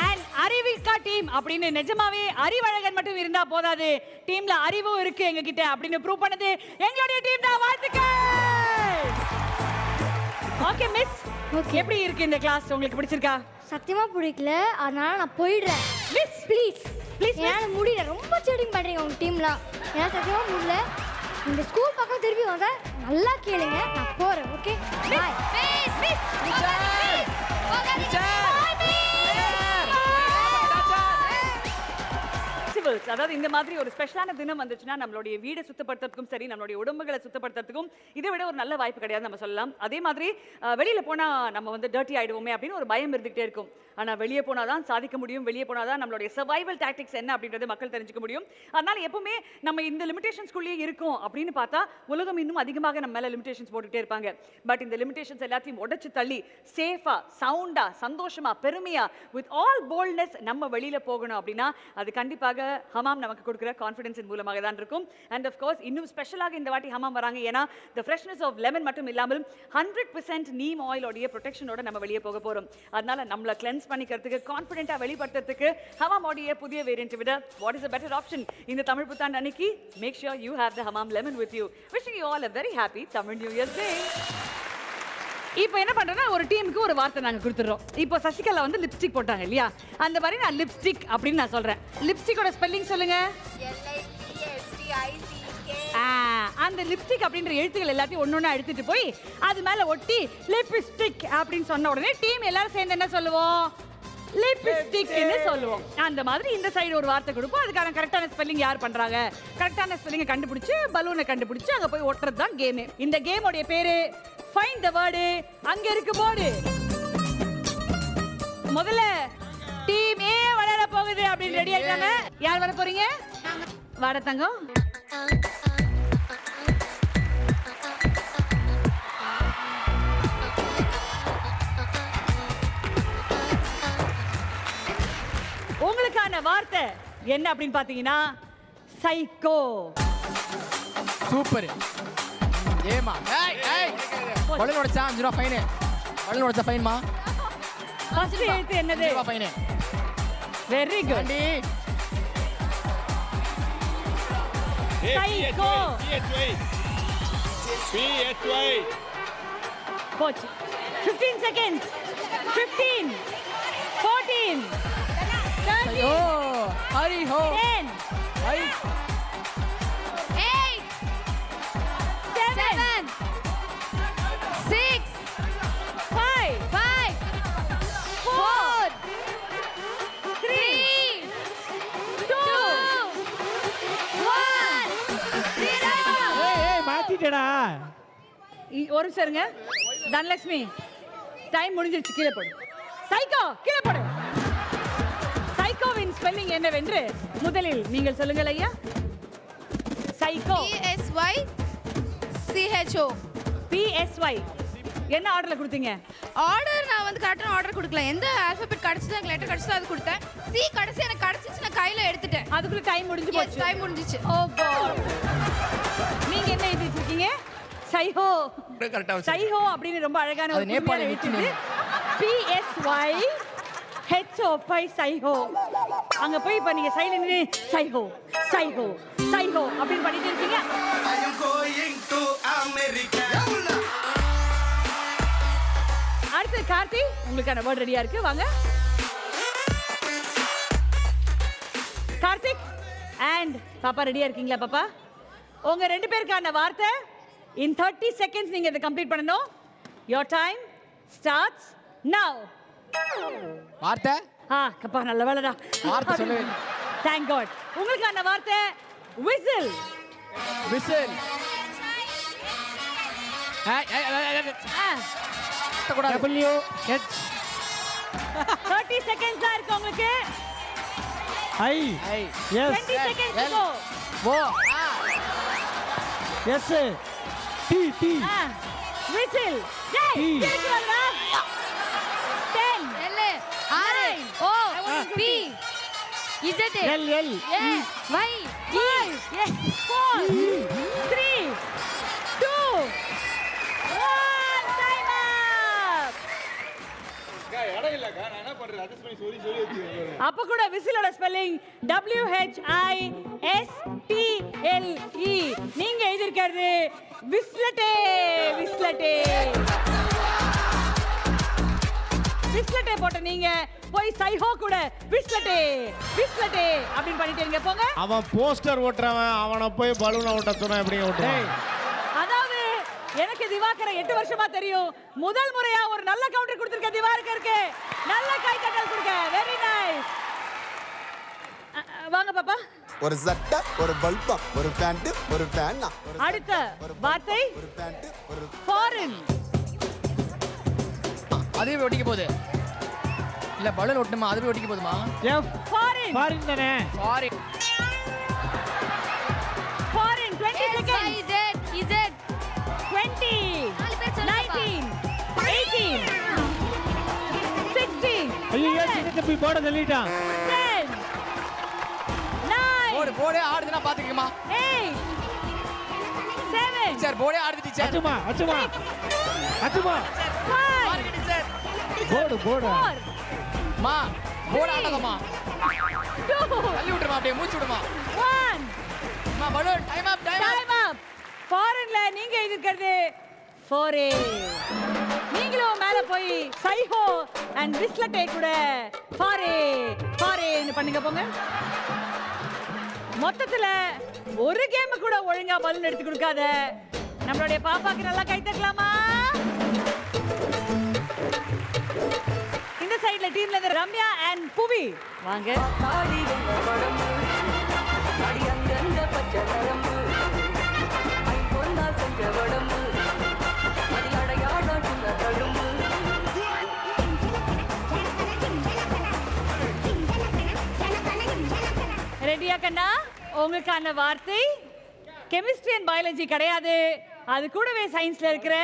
and அறிவிக்கா டீம் அப்படின்னு நிஜமாவே அறிவழகன் மட்டும் இருந்தா போதாது, டீம்ல அறிவும் இருக்கு எங்க கிட்ட அப்படின்னு ப்ரூவ் பண்ணது எங்களுடைய டீம் தான். வாழ்த்துக்கள். ஓகே மிஸ், எப்படி இருக்கு இந்த கிளாஸ்? உங்களுக்கு பிடிச்சிருக்கா? சத்தியமா பிடிக்கல, அதனால நான் போயிடுறேன். மிஸ் ப்ளீஸ் ப்ளீஸ் என்னால் முடியல. ரொம்ப செடிங் பண்றீங்க உங்க டீம்லாம். ஏன்னா சத்தியமா முடியல. இந்த ஸ்கூல் பக்கம் திரும்பி வந்தா நல்லா கேளுங்க. நான் போறேன். Okay bye. அதாவது இந்த மாதிரி ஒரு ஸ்பெஷலான தினம் வந்துச்சுன்னா நம்மளுடைய வீடை சுத்தப்படுத்துறதுக்கும் சரி, நம்மளுடைய உடம்புகளை சுத்தப்படுத்துறதுக்கும் இதை விட ஒரு நல்ல வாய்ப்பு கிடையாது நம்ம சொல்லலாம். அதே மாதிரி வெளியில போனா நம்ம வந்து டர்ட்டி ஆயிடுவோமே அப்படின்னு ஒரு பயம் இருந்துகிட்டே இருக்கும். ஆனா வெளியே போனாதான் சாதிக்க முடியும், வெளியே போனாதான் நம்மளுடைய சர்வைவல் டாக்டிக்ஸ் என்ன அப்படின்றது மக்கள் தெரிஞ்சுக்க முடியும். அதனால எப்பவுமே நம்ம இந்த லிமிடேஷன்ஸ்குள்ளேயே இருக்கோம் அப்படின்னு பார்த்தா உலகம் இன்னும் அதிகமாக நம்ம மேல லிமிடேஷன்ஸ் போட்டுட்டே இருப்பாங்க. பட் இந்த லிமிடேஷன்ஸ் எல்லாத்தையும் உடைச்சு தள்ளி சேஃபா, சவுண்டா, சந்தோஷமா, பெருமையா, வித் ஆல் போல்ட்னஸ் நம்ம வெளியில போகணும் அப்படின்னா அது கண்டிப்பாக ஹமாம் நமக்கு கொடுக்குற கான்ஃபிடன்ஸின் மூலமாக தான் இருக்கும். அண்ட் ஆஃப் கோர்ஸ் இன்னும் ஸ்பெஷலாக இந்த வாட்டி ஹமாம் வராங்க. ஏன்னா தி ஃப்ரெஷ்னஸ் ஆஃப் லெமன் மட்டும் இல்லாமல் 100% நீம் ஆயிலோடைய ப்ரொடெக்ஷனோட நம்ம வெளியே போக போறோம். அதனால நம்மள கிளென்ஸ் பண்ணிக்கிறதுக்கு, கான்ஃபிடென்ட்டா வெளிப்படுத்துறதுக்கு ஹமாமோடைய புதிய வேரியன்ட் விட what is a better option இந்த தமிழ் புத்தாண்டு அன்னைக்கு? Make sure you have the Hamam lemon with you. Wishing you all a very happy Tamil new year day. இப்போ என்ன பண்றேன்னா ஒரு டீமுக்கு ஒரு வார்த்தை நாங்க கொடுத்துறோம். இப்போ சசிகலா வந்து லிப்ஸ்டிக் போட்டாங்க இல்லையா, அந்த மாதிரி நான் லிப்ஸ்டிக் அப்படின்னு நான் சொல்றேன். லிப்ஸ்டிக்கோட ஸ்பெல்லிங் சொல்லுங்க. அந்த லிப்ஸ்டிக் அப்படின்ற எழுத்துக்கள் எல்லாத்தையும் ஒன்னொன்னு எடுத்துட்டு போய் அது மேல ஒட்டி லிப்ஸ்டிக் அப்படின்னு சொன்ன உடனே டீம் எல்லாரும் சேர்ந்து என்ன சொல்லுவோம்? லிப்ஸ்டிக்னு சொல்லுவோம். அந்த மாதிரி இந்த சைடு ஒரு வார்த்தை கொடுப்போம். அதுக்கான கரெக்டான ஸ்பெல்லிங் யார் பண்றாங்க, கரெக்டான ஸ்பெல்லிங்கை கண்டுபிடிச்சு பலூனை கண்டுபிடிச்சு அங்க போய் ஒட்டுறது தான் கேம். இந்த கேமோடைய பேரு ஃபைண்ட் தி வேர்டு. அங்க இருக்கு போர்டு. முதல்ல டீம் ஏ வளர போகுது அப்படின்னு ரெடி ஆயிட்டாங்க. யார் வர போறீங்க? வாட தங்கம். உங்களுக்கான வார்த்தை என்ன அப்படின்னு பாத்தீங்கன்னா சைக்கோ. சூப்பர். ஏமா பலூன் உடைச்சா 5 ரூபாய் ஃபைன். பலூன் உடைச்சா ஃபைன்மா. ஃபர்ஸ்ட் எழுத்து என்னது? 5 ரூபாய் ஃபைன். Very good. சைக்கோ. போச்சு. 15 seconds. 15 14 30 ஓ ஹரி ஹோ 10 ஹரி 8 7 6 5 4 3 2 1 ஏய் மாத்திட்டடா. ஒரு நிமிஷம் இருங்க. தனலட்சுமி டைம் முடிஞ்சிருச்சு, கீழே போடு. சைக்கோ கீழே போடு. சைக்கோவின் ஸ்பெல்லிங் என்னவென்று முதலில் நீங்கள் சொல்லுங்கள் ஐயா. சைக்கோ. PSY CHO. PSY என்ன ஆர்டர்ல கொடுத்தீங்க? ஆர்டர் நான் வந்து கரெக்டான ஆர்டர் கொடுக்கல. எந்த ஆல்பபெட் கிடைச்சதோ எனக்கு லெட்டர் கிடைச்சதோ அது கொடுத்தேன். சி கடைசி எனக்கு கிடைச்சிச்சு, நான் கையில எடுத்துட்டேன். அதுக்குள்ள டைம் முடிஞ்சு போச்சு. டைம் முடிஞ்சிச்சு. ஓ காட். நீங்க என்ன எழுதி வச்சிருக்கீங்க? சைஹோ. கரெக்டா சைஹோ அப்படின்னு ரொம்ப அழகான அது நேபாளி எழுத்து. PSY HO5 சைஹோ. அங்க போய் இப்ப நீங்க சைடுல நின்னு சைஹோ சைஹோ சைஹோ அப்படின்னு பண்ணிட்டு இருக்கீங்க. I am going to America. அடுத்து கார்த்தி, உங்களுக்கான வேர்ட் ரெடியா இருக்கு, வாங்க. கார்த்திக் அண்ட் பாப்பா ரெடியா இருக்கீங்களா பாப்பா? உங்க ரெண்டு பேருக்கான வார்த்தை in 30 seconds நீங்க இதை கம்ப்ளீட் பண்ணணும். Your time starts now. வார்த்தை கப்பா நல்ல வேலைடா. வார்த்தை சொல்லு. Thank God. உங்களுக்கான வார்த்தை whistle. விசில். WH 30 seconds தான் இருக்கு உங்களுக்கு. I yes 20 seconds go. O yes T Whistle. Jay, T. கேக்குறாங்களா? 10 L R O P Z L Y E 4 3 2 1 time up. அப்ப கூட விசிலோட ஸ்பெல்லிங் WHISTLE. நீங்க எழுதிருக்கிறது விஸ்லட்டே. விஸ்லட்டே விஸ்லட்டே போட்ட நீங்க போய் சைஹோ கூட விஸ்லட்டே விஸ்லட்டே அப்படின்னு பண்ணிட்டீங்க. போங்க. அவன் போஸ்டர் ஓட்டுறவன் அவனை போய் பலூனை ஓட்ட சொன்னா எப்படி ஓட்டுறான்? அதாவது எனக்கு திவாகரை 8 வருஷமா தெரியும். முதல் முறையா ஒரு நல்ல கவுண்டர் கொடுத்திருக்க திவாகருக்கு. நல்ல கைத்தட்டல் கொடுங்க. Very nice. வாங்க பாப்பா. ஒரு சட்டை, ஒரு பல்பா, ஒரு பேண்ட், ஒரு பேனா. அடுத்த வார்த்தை ஒரு பேண்ட், ஒரு ஃபாரின். அதுவே ஒட்டிக்க போகுது. இல்ல பலூன் ஒட்டணுமா? அதுவே ஒட்டிக்க போகுதுமா? F foreign. ஃபாரின் தானே. Sorry. Foreign 20 Y seconds. Z 20 19 18 16 ஐயோ சின்ன தம்பி போட சொல்லிட்டான். 10 9 போடு போடு ஆடுதுனா பாத்துக்கமா. 8 7 டீச்சர் போடே ஆடுது டீச்சர். அச்சுமா அச்சுமா அச்சுமா 5 பாருங்க டீச்சர். போடு போடு 4 மா போட ஆடாதம்மா. 2 தள்ளி விட்டுருமா, அப்படியே மூச்சு விடுமா. 1 மா பலூன் டைம் அப் டைம் அப். டைம் அப். ஃபாரின்ல நீங்க இருக்கிறது 4A. நீங்களும் மேல போய் சைஹோ அண்ட் விஸ்லட்டே கூட 4A ன்னு பண்ணுங்க. போங்க. மொத்தத்துல ஒரு கேம் கூட ஒழுங்கா பலூன் எடுத்து கொடுக்காத நம்மளுடைய பாப்பாக்கு நல்லா கை தட்டலாமா? இந்த சைடுல டீம்ல இருந்து ரம்யா அண்ட் புவி வாங்க. ரெடியா கண்ணா? உங்களுக்கான வார்த்தை கெமிஸ்ட்ரி அண்ட் பயாலஜி கிடையாது. அது கூடவே சயின்ஸ்ல இருக்கிற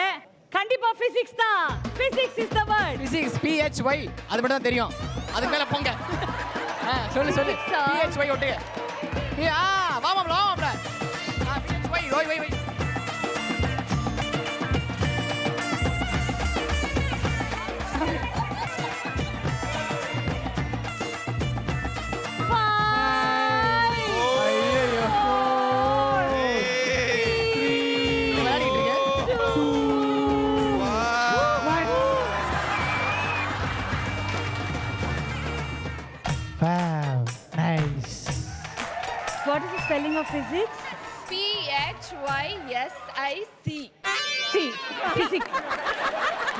கண்டிப்பா பிசிக்ஸ் தான். Physics is the word. Physics PHY அது மட்டும் தான் தெரியும். அதுக்கு மேல போங்க. சொல்லு சொல்லு. PHY ஒட்டுங்க. வா மாப்ள வா மாப்ள. PHY why. Wow, nice. What is the spelling of physics? PHYSIC. See, physics.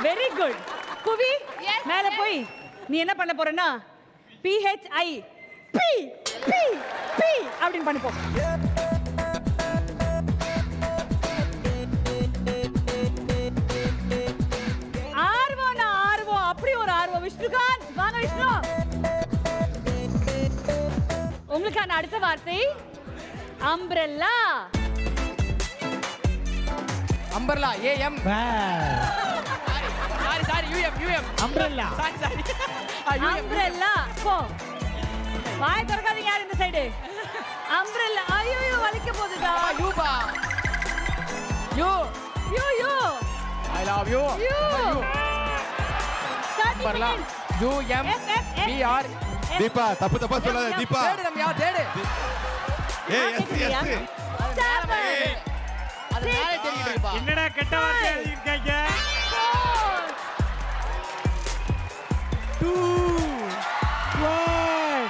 Very good. புவி Yes, மேல yes. போய் நீ என்ன பண்ண போறன்னா PHI P P P அப்படின்னு பண்ணி போ. ஆர்வம் அப்படி ஒரு ஆர்வம். விஷ்ணுகாந்த் வாங்க விஷ்ணு. உங்களுக்கான அடுத்த வார்த்தை umbrella. Umbrella AM. Wow. UM umbrella. Sorry umbrella போ. வாய் திறக்காதீங்க யார் இந்த சைடு. அம்ப்ரெல்லா ஐயோ வலிக்க போகுதுடா. யூபா you you I love you you. பரலா யூஎம் பிஆர் தீபா தப்பு தப்பா சொல்லாத தீபா. தேடு ரம்யா தேடு. ஏய் எஸ் எஸ். அது மேலே தெரியுது இருக்குப்பா. என்னடா கெட்ட வார்த்தை எழுதிருக்கீங்க? 2 1.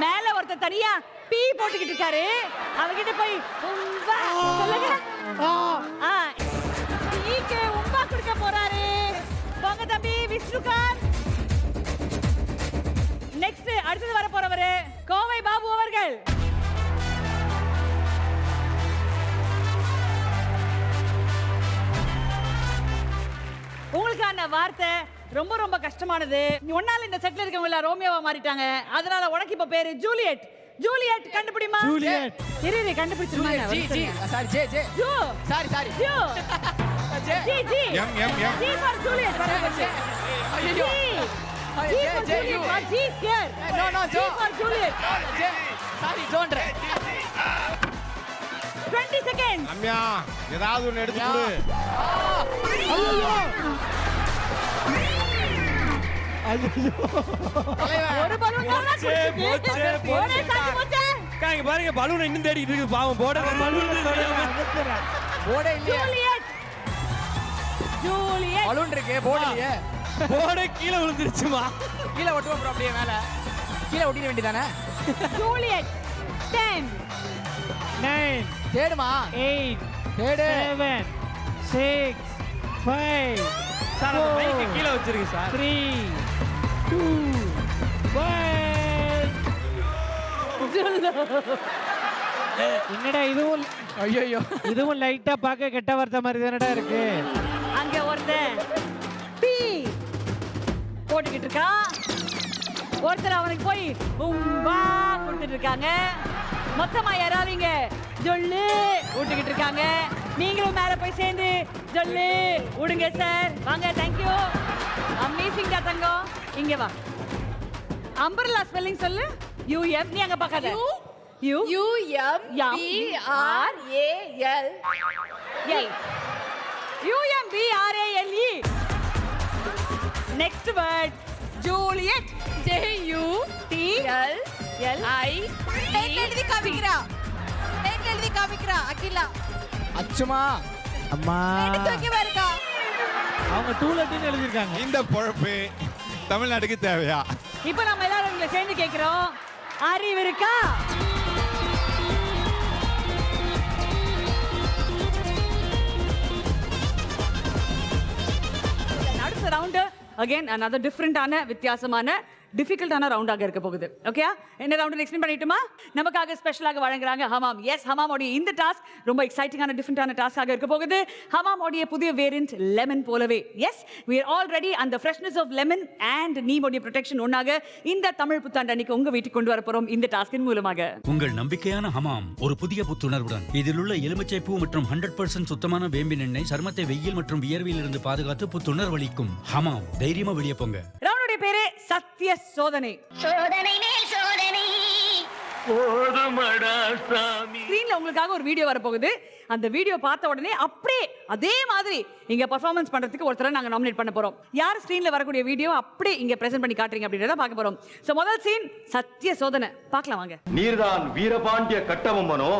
மேல ஒருத்தர் தனியா பீ போட்டுக்கிட்டு இருக்காரு. அவகிட்ட போய் உம்பா சொல்லுங்க. பீக்கு உம்பா கொடுக்க போறாரு. போங்க தம்பி விஷ்ணுகாந்த். நெக்ஸ்ட் அடுத்தது வர போறவரு கோவை பாபு அவர்கள். உங்களுக்கான வார்த்தை ரொம்ப ரொம்ப கஷ்டமானது. ஒன்னால இந்த செட்ல இருக்கவங்க எல்லாம் ரோமியோவா மாறிட்டாங்க. அதனால உனக்கு இப்ப பேரு ஜூலியட். ஜூலியட் கண்டுபிடிமா? ஜூலியட். இரு கண்டுபிடிச்சிருமா? G G sorry J J ஜூ. சாரி ஜூ. J G G. M M M. G for Juliet வரப்போச்சு. ஐயோ G J for J U Juliet. G here. No no G Jo for Juliet. J sorry ஜோன்ற 20 செகண்ட்ஸ். ரம்யா ஏதாவது ஒன்று எடுத்து கொடு. ஒரு பலூன் தான் போச்சே, போச்சே, போனே சாச்சி போச்சே. அக்கா, இங்க பாருங்க பலூன் இன்னும் தேடிட்டு இருக்கு பாவம். போட போட இல்லையே ஜூலியட். ஜூலியட். பலூன் இருக்கு போட இல்லையே. போட கீழே விழுந்துருச்சுமா. கீழே ஒட்டுவோம் ப்ரோ அப்படியே மேல கீழே ஒட்டிட வேண்டியதானே. ஜூலியட். 10 9 தேடுமா 8 தேடு 7 6 5 சார் அந்த மைக்க கீழே வச்சிருங்க சார். 3 2 1. என்னடா இதுவும் ஐயோ இதுவும் லைட்டா பார்க்க கெட்ட வார்த்தை மாதிரி தானடா இருக்கு. அங்க ஒருத்தன் பீ போட்டுக்கிட்டு இருக்கான். ஒருத்தர் அவனுக்கு போய் உம்பா கொடுத்துட்டு இருக்காங்க. மொத்தமா யாராவது இங்க ஜொல்லு விட்டுக்கிட்டு இருக்காங்க. நீங்களும் மேல போய் சேர்ந்து ஜொல்லு விடுங்க சார். வாங்க தேங்க்யூ. அமேசிங் டா தங்கம். இங்க வா. அம்பர்லா ஸ்பெல்லிங் சொல்லு. யூஎம். நீ அங்க பார்க்காத. You UMBRAL. UMBRALE. Next word. Juliet. JUTLI. எழுதி காமிக்கிறா அகிலா. அச்சுமா அம்மா தூக்கி பாருக்கா. அவங்க டூலெட்னு எழுதிருக்காங்க. இந்த பொழப்பு தமிழ்நாட்டுக்கு தேவையா? இப்போ நம்ம எல்லாரும் இங்க சேர்ந்து கேக்குறோம். அறிவு இருக்கா? அடுத்த ரவுண்ட் அகைன் another டிஃபரெண்டான வித்தியாசமான டிஃபிகல்ட்டான ரவுண்டாக இருக்க போகுது. ஓகேயா? என்ன ரவுண்ட் எக்ஸ்பிளைன் பண்ணிட்டுமா? நமக்காக ஸ்பெஷலாக வழங்குறாங்க ஹமாம். எஸ், ஹமாமோடைய இந்த டாஸ்க் ரொம்ப எக்ஸைட்டிங்கான டிஃபரெண்டான டாஸ்காக இருக்க போகுது. ஹமாமோடைய புதிய வேரியன்ட் லெமன் போலவே. Yes, we are all ready. அந்த ஃப்ரெஷ்னஸ் ஆஃப் லெமன் அண்ட் நீமோடைய ப்ரொடெக்ஷன் ஒன்னாக இந்த தமிழ் புத்தாண்டு அன்னைக்கு உங்க வீட்டுக்கு கொண்டு வர போறோம் இந்த டாஸ்கின் மூலமாக. உங்கள் நம்பிக்கையான ஹமாம் ஒரு புதிய புத்துணர்வுடன். இதில் உள்ள எலுமிச்சை பூ மற்றும் 100% சுத்தமான வேம்பின் எண்ணெய் சருமத்தை வெயில் மற்றும் வியர்வையில் இருந்து பாதுகாத்து புத்துணர்வளிக்கும். ஹமாம், தைரியமா வெளியே போங்க. ரவுண்டுடைய பேரு சத்திய சோதனை. ஸ்கிரீன்ல உங்களுக்காக ஒரு வீடியோ வரப்போகுது. அந்த வீடியோ பார்த்த உடனே அப்படியே அதே மாதிரி இங்க பெர்ஃபார்மன்ஸ் பண்றதுக்கு ஒருத்தரை நாங்க நாமினேட் பண்ண போறோம். யார் ஸ்கிரீன்ல வரக்கூடிய வீடியோ அப்படியே இங்க பிரசன்ட் பண்ணி காட்டுறீங்க அப்படின்றத பார்க்க போறோம். சோ முதல் சீன் சத்திய சோதனை. பார்க்கலாம் வாங்க. நீர்தான் வீரபாண்டிய கட்டபொம்மனோ?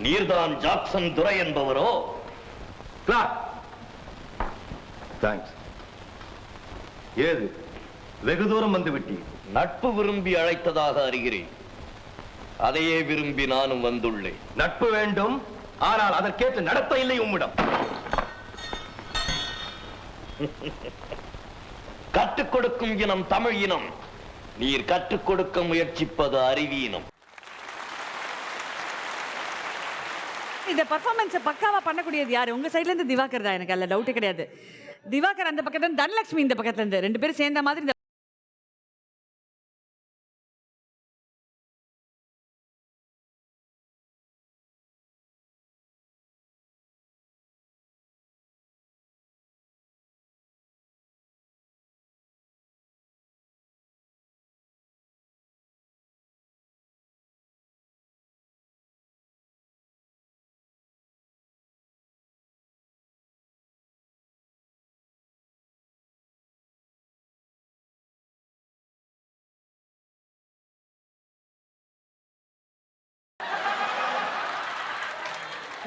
நீர்தான் ஜாக்சன் துரை என்பவரோ? தேங்க்ஸ். ஏது வெகு தூரம் வந்து விட்டீர். நட்பு விரும்பி அழைத்ததாக அறிகிறேன். அதையே விரும்பி நானும் வந்துள்ளேன். நட்பு வேண்டும், ஆனால் அதற்கேற்ற நடத்த இல்லை உம்மிடம். கற்றுக் கொடுக்கும் இனம் தமிழ் இனம். நீர் கற்றுக் கொடுக்க முயற்சிப்பது அறிவீனம். இந்த பெர்ஃபார்மன்ஸ் பக்காவா பண்ணக்கூடியது யாரு? உங்க சைடுல இருந்து திவாகர் தான். எனக்கு அல்ல டவுட்டே கிடையாது. திவாகர் அந்த பக்கத்துல இருந்து, தனலட்சுமி இந்த பக்கத்துல இருந்து, ரெண்டு பேரும் சேர்ந்த மாதிரி இந்த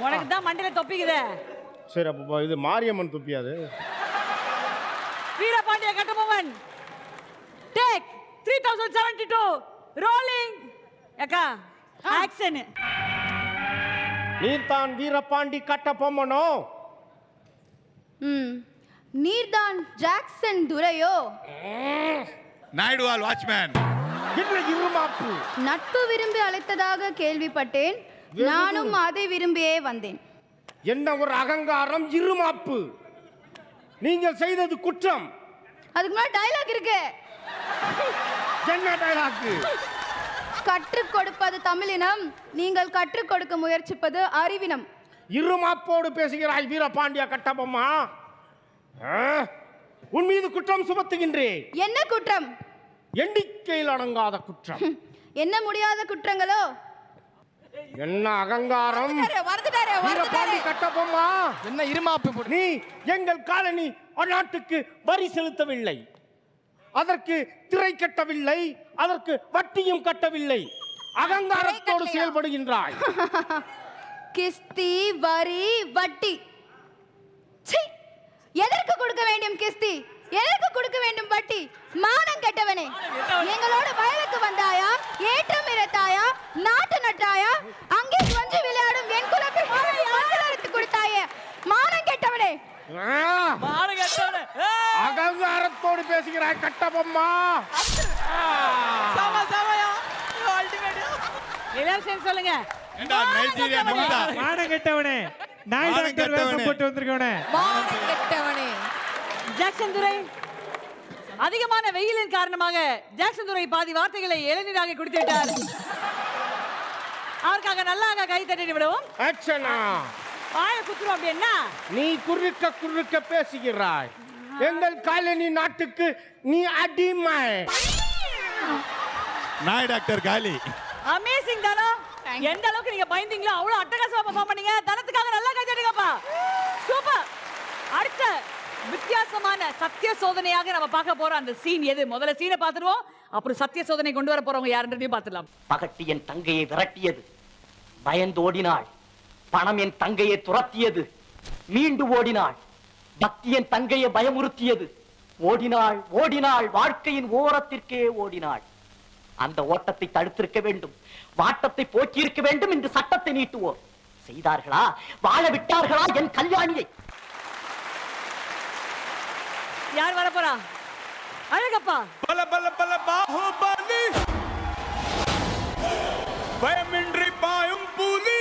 உனக்கு தான் மண்டையில தொப்பிக்குதே. சரி அப்போ இது மாரியம்மன் துப்பியாது. Veerapandiya Kattabomman take 3072 rolling. அக்கா ஆக்ஷன். நீர்தான் வீரபாண்டி கட்டபொம்மனோ? நீர்தான் ஜாக்சன் துரையோ? நாயுடுவால் வாட்ச்மேன். என்ன இருமாப்பு? நட்பு விரும்பி அழைத்ததாக கேள்விப்பட்டேன். நானும் அதை விரும்பியே வந்தேன். என்ன ஒரு அகங்காரம், இருமாப்பு! நீங்கள் செய்தது குற்றம். அதுக்கு மேல டயலாக் இருக்கு. என்ன டயலாக்? கற்றுக் கொடுப்பது தமிழினம், நீங்கள் கற்றுக் கொடுக்க முயற்சிப்பது அறிவினம். இருமாப்போடு பேசுகிறாய் வீரபாண்டிய கட்டபொம்மா. உன் மீது குற்றம் சுமத்துகின்றேன். என்ன குற்றம்? எண்ணிக்கையில் அடங்காத குற்றம். என்ன முடியாத குற்றங்களோ? என்ன அகங்காரம்! வீரபாண்டி கட்டபொம்மா, என்ன இருமாப்பு? நீ எங்கள் காலனி நாட்டுக்கு வரி செலுத்தவில்லை, அதற்கு திரை கட்டவில்லை, அதற்கு வட்டியும் கட்டவில்லை. அகங்காரத்தோடு செயல்படுகின்றாய். கிஸ்தி, வரி, வட்டி. எதற்கு கொடுக்க வேண்டும் கிஸ்தி? எதற்கு கொடுக்க வேண்டும் வட்டி? மானம் கெட்டவனே, எங்களோட வயலுக்கு வந்தாயா? ஏற்றம் இறத்தாயா? நாட்டு நட்டாயா? அங்கே கொஞ்சம் விளையாடும் என் குலத்தை மக்களுக்கு கொடுத்தாயே. மானம் கெட்டவனே! அகங்காரத்தோடு பேசுகிறாய் கட்டபொம்மா. எல்லாரும் சொல்லுங்க. நைஜீரியா முந்தா. மானம் கெட்டவனே, நாய் டாக்டர் வேஷம் போட்டு வந்திருக்கவனே. மானம் கெட்டவனே! ஜாக்சன் துரை, அதிகமான வெயிலின் காரணமாக ஜாக்சன் துரை பாதி வார்த்தைகளை இளநீராக குடித்து விட்டார். அவருக்காக நல்லாக கை தட்டி விடவும். ஆக்ஷனா! வாயை குத்துறோம். அப்படி என்ன? நீ குறுக்க குறுக்க பேசுகிறாய். எங்கள் காலனி நாட்டுக்கு நீ அடிமை. நாய் டாக்டர் காலி. அமேசிங் தானோ? எந்த அளவுக்கு நீங்க பயந்தீங்களோ அவ்வளவு அட்டகாசமா பெர்ஃபார்ம் பண்ணீங்க. தனத்துக்காக நல்லா கை தட்டுங்கப்பா. சூப்பர். அடுத்த வித்தியாசமான சத்திய சோதனையாக நம்ம பார்க்க போறோம் அந்த சீன் எது? முதல்ல சீனை பார்த்துருவோம், அப்புறம் சத்திய சோதனை கொண்டு வர போறவங்க யாருன்றதையும் பார்த்துடலாம். பகட்டி என் தங்கையை விரட்டியது, பயந்து ஓடினாள். பணம் என் தங்கையை துரத்தியது, மீண்டு ஓடினாள். பக்தி என் தங்கையை பயமுறுத்தியது, ஓடினாள் ஓடினாள், வாழ்க்கையின் ஓரத்திற்கே ஓடினாள். அந்த ஓட்டத்தை தடுத்திருக்க வேண்டும், வாட்டத்தை போக்கியிருக்க வேண்டும் என்று சட்டத்தை நீட்டுவோம். செய்தார்களா? வாழ விட்டார்களா என் கல்யாணியை? யார் வர போறா? அழகப்பா. பல பல பல பாஹுபலி, பயமின்றி பாயும் புலி.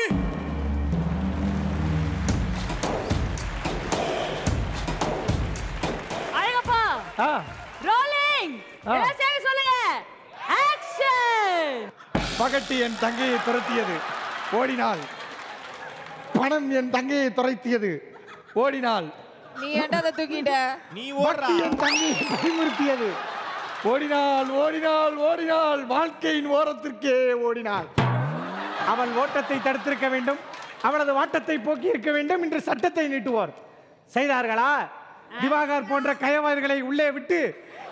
அழகப்பா. ரோலிங். எல்லாம் சேர்ந்து சொல்லுங்க. ஆக்ஷன். பகட்டி என் தங்கையை துரத்தியது, ஓடினாள். பணம் என் தங்கையை துரத்தியது, ஓடினாள். நீ ஏன்டா அதை தூக்கிட்ட? நீ ஓடுறா. என் தங்கையை பயமுறுத்தியது, ஓடினாள் ஓடினாள் ஓடினாள், வாழ்க்கையின் ஓரத்திற்கே ஓடினாள். அவள் ஓட்டத்தை தடுத்திருக்க வேண்டும், அவளது வாட்டத்தை போக்கி இருக்க வேண்டும் என்று சட்டத்தை நீட்டுவோர். செய்தார்களா? திவாகர் போன்ற கயவாதிகளை உள்ளே விட்டு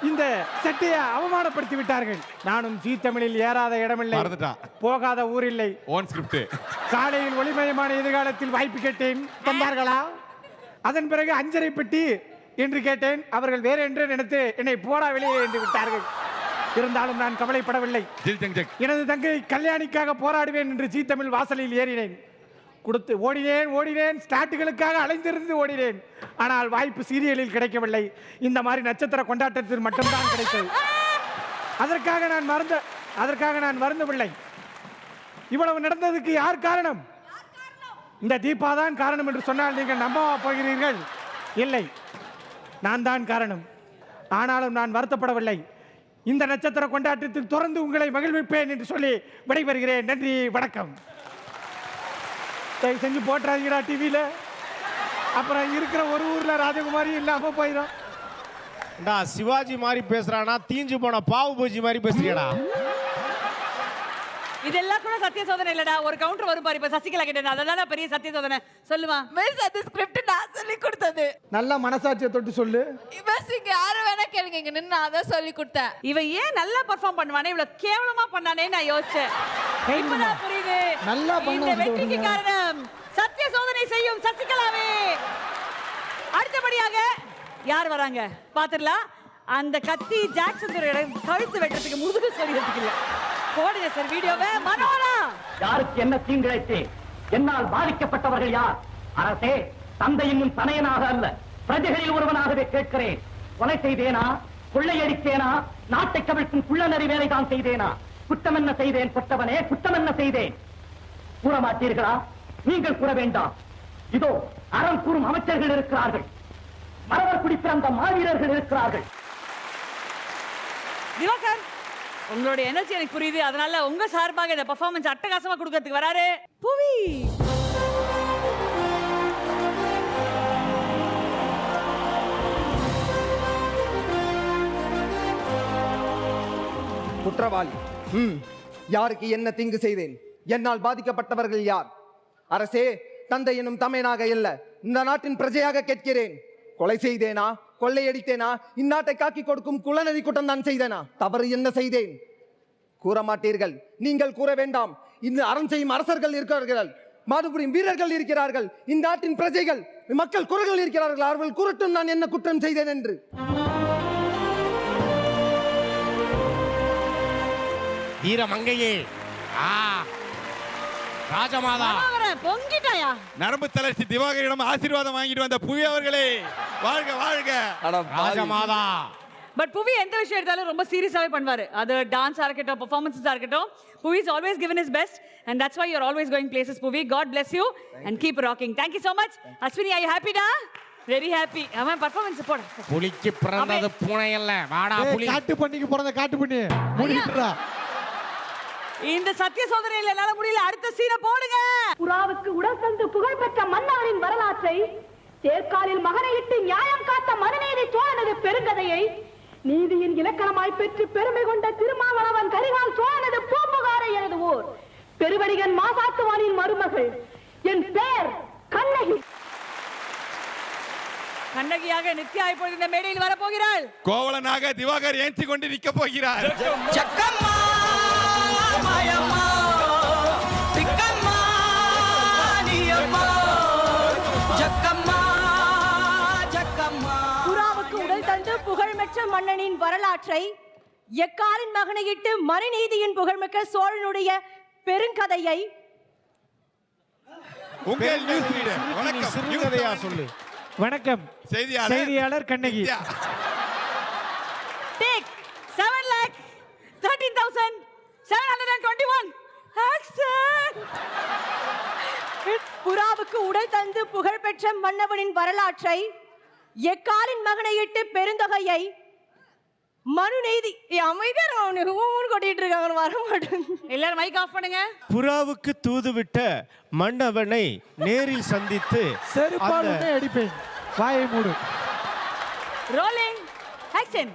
இந்த சட்டையை அவமானப்படுத்தி விட்டார்கள். நானும் ஜீ தமிழில் ஏறாத இடமில்லை, போகாத ஊரில்லை. Own script. காலையில் ஒளிமயமான எதிர்காலத்தில் வாய்ப்பு கேட்டேன், தந்தார்களா? அதன் பிறகு அஞ்சரை பெட்டி என்று கேட்டேன், அவர்கள் வேற என்று நினைத்து என்னை போடா வெளியே என்று விட்டார்கள். இருந்தாலும் நான் கவலைப்படவில்லை. எனது தங்கை கல்யாணிக்காக போராடுவேன் என்று ஜீ தமிழ் வாசலில் ஏறினேன். கொடுத்து ஓடினேன், ஸ்டாட்டுகளுக்காக அலைந்திருந்து ஓடினேன். ஆனால் வாய்ப்பு சீரியலில் கிடைக்கவில்லை, இந்த மாதிரி நட்சத்திர கொண்டாட்டத்தில் மட்டும்தான் கிடைத்தது. அதற்காக நான் வருந்தவில்லை. இவ்வளவு நடந்ததுக்கு யார் காரணம்? இந்த தீபா தான் காரணம் என்று சொன்னால் நீங்கள் நம்பவா போகிறீர்கள்? இல்லை, நான் தான் காரணம். ஆனாலும் நான் வருத்தப்படவில்லை. இந்த நட்சத்திர கொண்டாட்டத்தில் தொடர்ந்து உங்களை மகிழ்விப்பேன் என்று சொல்லி விடைபெறுகிறேன். நன்றி, வணக்கம். செஞ்சு போட்டுறாதீங்கடா டிவியில, அப்புறம் இருக்கிற ஒரு ஊர்ல ராஜகுமாரி இல்லாம போயிடும். சிவாஜி மாதிரி பேசுறானா, தீஞ்சு போன பாவு பூஜி மாதிரி பேசுறியடா. இதெல்லாம் கூட சத்திய சோதனை இல்லடா. ஒரு கவுண்டர் வரும் பாரு, இப்ப சசிகலா கிட்ட, அதெல்லாம் பெரிய சத்திய சோதனை. சொல்லுமா மிஸ், அது ஸ்கிரிப்ட் நான் சொல்லி கொடுத்தது. நல்லா மனசாட்சியை தொட்டு சொல்லு. மிஸ், இங்க யாரு வேணா கேளுங்க, இங்க நின்னு அத சொல்லி கொடுத்தேன். இவன் ஏன் நல்லா பெர்ஃபார்ம் பண்ணுவானே, இவ்வளவு கேவலமா பண்ணானே நான் யோசிச்சேன். இப்பதான் புரியுது. நல்லா இந்த வெற்றிக்கு காரணம் சத்திய சாதனை செய்யும் சசிகலாவே. அடுத்தபடியாக யார் வராங்க பாத்துடலாம். அந்த கத்தி ஜாக்சன் கழுத்து வெட்டுறதுக்கு முதுகு சொல்லிறதுக்கு இல்ல. போடுங்க சார் வீடியோவை. மனோரா, யாருக்கு என்ன தீங்கிழைத்தேன்? என்னால் பாதிக்கப்பட்டவர்கள் யார்? அரசே, தந்தையின் முன் தனையனாக அல்ல, பிரஜைகளில் ஒருவனாகவே கேட்கிறேன். கொலை செய்தேனா? கொள்ளையடித்தேனா? நாட்டை கவிழ்க்கும் குள்ளநரி வேலைதான் செய்தேனா? குற்றம் என்ன செய்தேன்? கொட்டவனே, குற்றம் என்ன செய்தேன்? கூற மாட்டீர்களா? நீங்கள் கூற வேண்டாம். இதோ அறம் கூறும் அமைச்சர்கள் இருக்கிறார்கள், மரவர் குடி பிறந்த மாவீரர்கள் இருக்கிறார்கள். திவாகர், உங்களுடைய எனர்ஜி எனக்கு புரியுது. அதனால உங்க சார்பாக இந்த பெர்ஃபார்மன்ஸ் அட்டகாசமா கொடுக்கிறதுக்கு வராரு புவி. குற்றவாளி. யாருக்கு என்ன தீங்கு செய்தேன்? என்னால் பாதிக்கப்பட்டவர்கள் யார்? அரசே, தந்தை எனும் தமையனாக இல்ல, இந்த நாட்டின் பிரஜையாக கேட்கிறேன். கொலை செய்தேனா? கொள்ளையடித்தேனா? இந்நாட்டை காக்கி கொடுக்கும் குலநதி கூட்டம் தான் செய்தேனா? தவறு என்ன செய்தேன்? கூற மாட்டீர்கள். நீங்கள் கூற வேண்டாம். இந்த அறம் செய்யும் அரசர்கள் இருக்கிறார்கள், மாதுபுரியும் வீரர்கள் இருக்கிறார்கள், இந்த நாட்டின் பிரஜைகள் மக்கள் குரல்கள் இருக்கிறார்கள். அவர்கள் கூறட்டும் நான் என்ன குற்றம் செய்தேன் என்று. வீரமங்கையே, ராஜமாதா, பொங்கிட்டாயா? நரம்பு தளர்ச்சி திவாகரிடம் ஆசீர்வாதம் வாங்கிட்டு வந்த புவி அவர்களே, வாழ்க வாழ்க. ராஜமாதா. பட் புவி எந்த விஷயம் எடுத்தாலும் ரொம்ப சீரியஸாவே பண்ணுவாரு. அது டான்ஸா இருக்கட்டும், பெர்ஃபார்மன்ஸா இருக்கட்டும், புவி is always given his best and that's why you are always going places. புவி, God bless you and keep rocking. Thank you so much. Ashwini, are you happy da? Very happy. அவன் பெர்ஃபார்மன்ஸ் போடு. புலிக்கு பிறந்தது பூனை அல்ல, வாடா புலி. காட்டு பண்ணிக்கு பிறந்த காட்டு பண்ணி முடிட்டுடா. இந்த சத்திய சோதனையில் என்னால முடியல. அடுத்த சீனை போடுங்க. புறாவுக்கு உடல் தந்து புகழ்பெற்ற மன்னாரின் வரலாற்றை, தேர்காலில் மகனையிட்டு நியாயம் காத்த மனுநீதி சோழனது பெருங்கதையை, நீதியின் இலக்கணமாய் பெற்று பெருமை கொண்ட திருமாவளவன் கரிகால் சோழனது பூம்புகாரை எழுதுவோர் பெருவடிகன் மாசாத்துவானின் மருமகள் என் பேர் கண்ணகி. கண்ணகியாக நித்யா இப்பொழுது இந்த மேடையில் வரப்போகிறாள். கோவலனாக திவாகர் ஏந்தி கொண்டு நிற்க போகிறார். புறாவுக்கு உடல் தந்து புகழ்பெற்ற மன்னனின் வரலாற்றை, எக்காலின் மகனையிட்டு மனுநீதியின் புகழ்மிக்க சோழனுடைய பெருங்கதையை, உங்கள் நியூஸ் ரீடர். வணக்கம். சிறுகதையா சொல்லு. வணக்கம், செய்தியாளர் கண்ணகி. Take 7,13,721 action. புறாவுக்கு உடல் தந்து புகழ்பெற்ற மன்னவனின் வரலாற்றை, எக்காலின் மகனையிட்டு பெருந்தொகையை, மனுநீதி. அமைதியா கொட்டிட்டு இருக்காங்க, வர மாட்டேன். எல்லாரும் மைக் ஆஃப் பண்ணுங்க. புறாவுக்கு தூதுவிட்ட மன்னவனை நேரில் சந்தித்து செருப்பாலுமே அடிப்பேன். வாயை மூடு. Rolling action.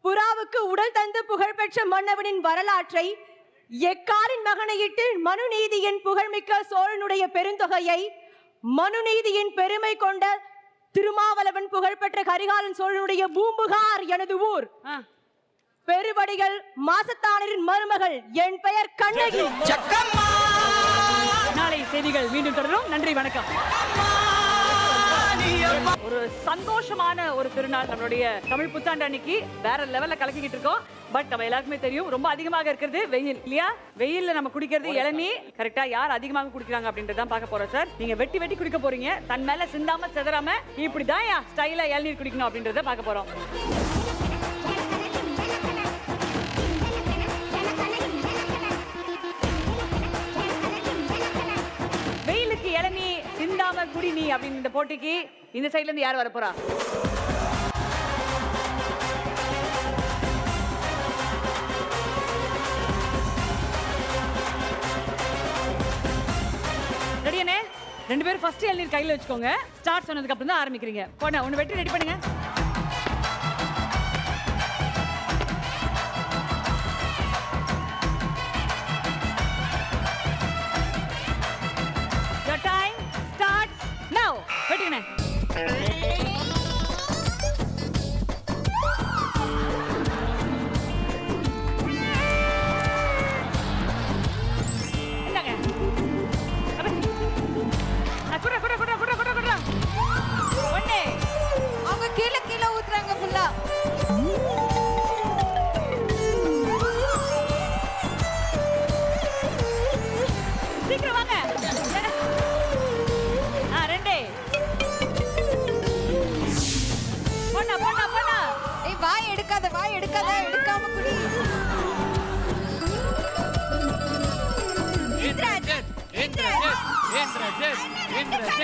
புறாவுக்கு உடல் தந்து புகழ்பெற்ற மன்னவனின் வரலாற்றை, எக்காலின் மகனையிட்டு மனுநீதியின் புகழ்மிக்க சோழனுடைய பெருந்தொகையை, மனுநீதியின் பெருமை கொண்ட திருமாவளவன் புகழ்பெற்ற கரிகாலன் சோழனுடைய பூம்புகார் எனது ஊர், பெருவடிகள் மாசத்தானின் மருமகள் என் பெயர் கண்ணகி. நாளை செய்திகள் மீண்டும் தொடரும். நன்றி, வணக்கம். ஒரு சந்தோஷமான ஒரு திருநாள் நம்மளுடைய தமிழ் புத்தாண்டு அன்னைக்கு. வேற லெவல்ல கலக்கிக்கிட்டு இருக்கோம். பட் நம்ம எல்லாருக்குமே தெரியும் ரொம்ப அதிகமாக இருக்கிறது வெயில் இல்லையா? வெயில்ல நம்ம குடிக்கிறது இளநீ. கரெக்டா யார் அதிகமாக குடிக்கிறாங்க அப்படின்றத பார்க்க போறோம் சார். நீங்க வெட்டி வெட்டி குடிக்க போறீங்க, தன் மேல சிந்தாம செதறாம இப்படிதான் ஸ்டைலா இளநீர் குடிக்கணும் அப்படின்றத பார்க்க போறோம். வெயிலுக்கு இளநீ சிந்தாம குடி நீ அப்படின்னு இந்த போட்டிக்கு இந்த சைட்ல இருந்து யார் வர போறா? ரெடியானே? ரெண்டு பேரும் ஃபர்ஸ்ட் இளநீர் கையில வச்சுக்கோங்க. ஸ்டார்ட் சொன்னதுக்கு அப்புறம் தான் ஆரம்பிக்கிறீங்க. போன ஒன்னு வெட்டி ரெடி பண்ணுங்க. Your time starts now. வெட்டுங்க. இந்தாங்க.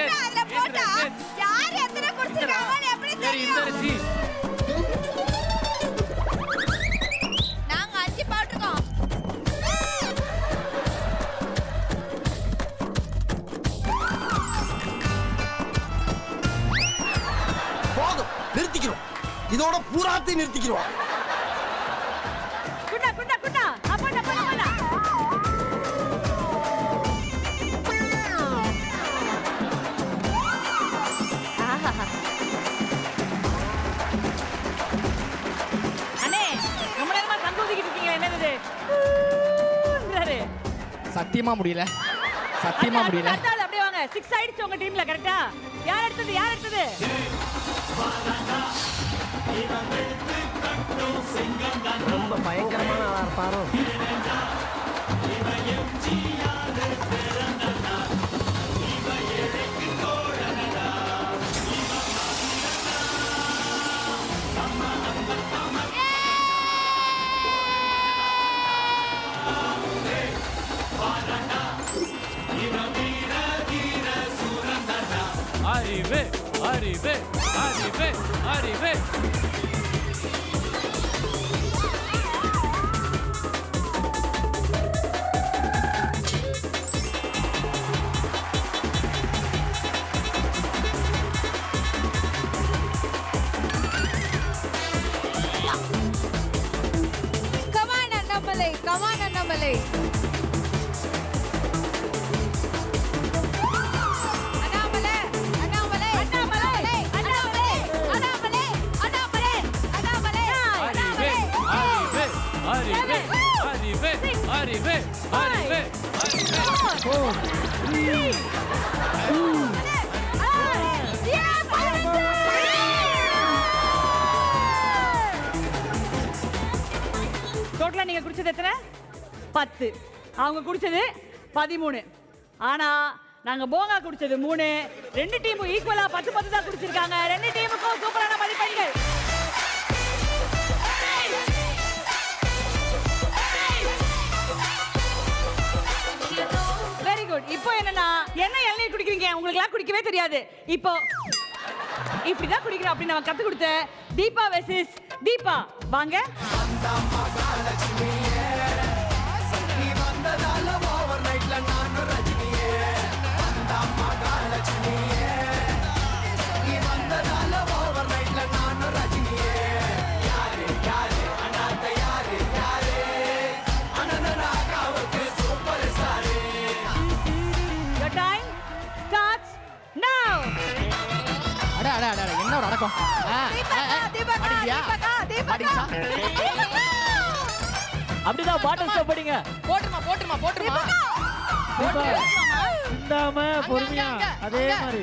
yes, அதுல yes, போட்டா yes. யார் எத்தனை குடிச்சிருக்காங்கன்னு எப்படி சரி இந்த தெரியும்? அரிசி நாங்க 5 போட்டுருக்கோம். போதும் நிறுத்திக்கிறோம் இதோட பூராத்தையும் நிறுத்திக்கிறோம் குண்டா குண்டா குண்டா அப்பா அப்பா அண்ணே ரொம்ப நேரமா சந்தோஷிக்கிட்டு இருக்கீங்க என்னது சத்தியமா முடியல சத்தியமா முடியல அடுத்தாள் அப்படியே வாங்க 6 ஆயிடுச்சு உங்க டீம்ல கரெக்ட்டா யார் எடுத்தது ரொம்ப பயங்கரமான ஆளா இருப்பாரோ அறிவே அறிவே அறிவே அறிவே Come on, Annamalai. அறிவே அறிவே அறிவே 4 டோட்டலா நீங்க குடிச்சது எத்தனை 10 அவங்க குடிச்சது 13 ஆனா நாங்க போங்கா குடிச்சது 3 ரெண்டு டீமும் ஈக்குவலா 10 10 தான் குடிச்சிருக்காங்க ரெண்டு டீமுக்கும் சூப்பரான மதிப்பெண்கள் வெரி குட் இப்போ என்னன்னா என்ன இளநீர் குடிக்கிறீங்க உங்களுக்கு எல்லாம் குடிக்கவே தெரியாது இப்போ இப்படிதான் குடிக்கிறோம் அப்படி நம்ம கத்து கொடுத்த தீபா வெர்சஸ் தீபா வாங்க Your time starts now. என்ன ஒரு அடக்கம் அப்படிதான் பாட்டில் ஸ்டாப் படிங்க போட்டுருமா இந்தாம பொறுமையா அதே மாதிரி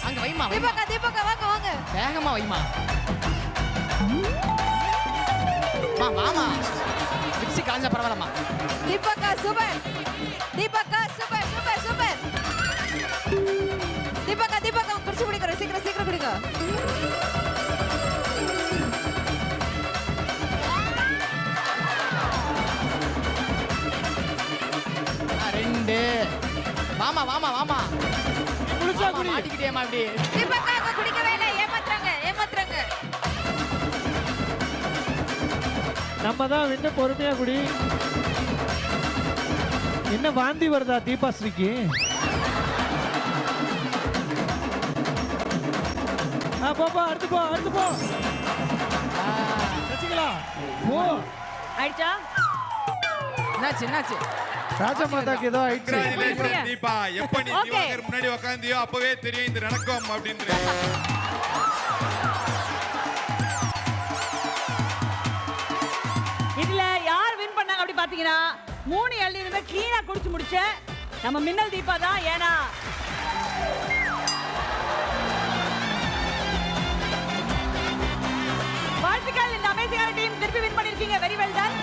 அங்க வைமா தீபகா வாங்க வேகமா வைமா மாமா மிக்ஸி காஞ்ச பரவாயில்லம்மா தீபகா சூப்பர் தீபகா குடிச்சு குடிக்கிறோம் சீக்கிரம் குடிங்க ரெண்டு வாமா குடிச்சா குடி மாட்டிக்கிட்டேமா இப்படி தீபகா குடிக்கவே இல்லை ஏமாத்துறாங்க நம்ம தான் வந்து பொறுமையா குடி என்ன வாந்தி வருதா தீபாஸ்ரீக்கு போப்பா அடுத்து போ ரசிக்கலாம் போ ஆயிடுச்சா என்னாச்சு ராஜமாதாக்கு ஏதோ ஆயிடுச்சு Congratulations, தீபா எப்ப நீ திவாகர் முன்னாடி உட்கார்ந்தியோ அப்பவே தெரியும் இது நடக்கும் அப்படின்றது இதுல யார் வின் பண்ணாங்க அப்படி பாத்தீங்கன்னா 3 இளநீருமே கிளீனா குடிச்சு முடிச்ச நம்ம மின்னல் தீபா தான் ஏனா வாழ்த்துக்கள் இந்த அமேசிங்கான டீம் திருப்பி வின் பண்ணிருக்கீங்க very well done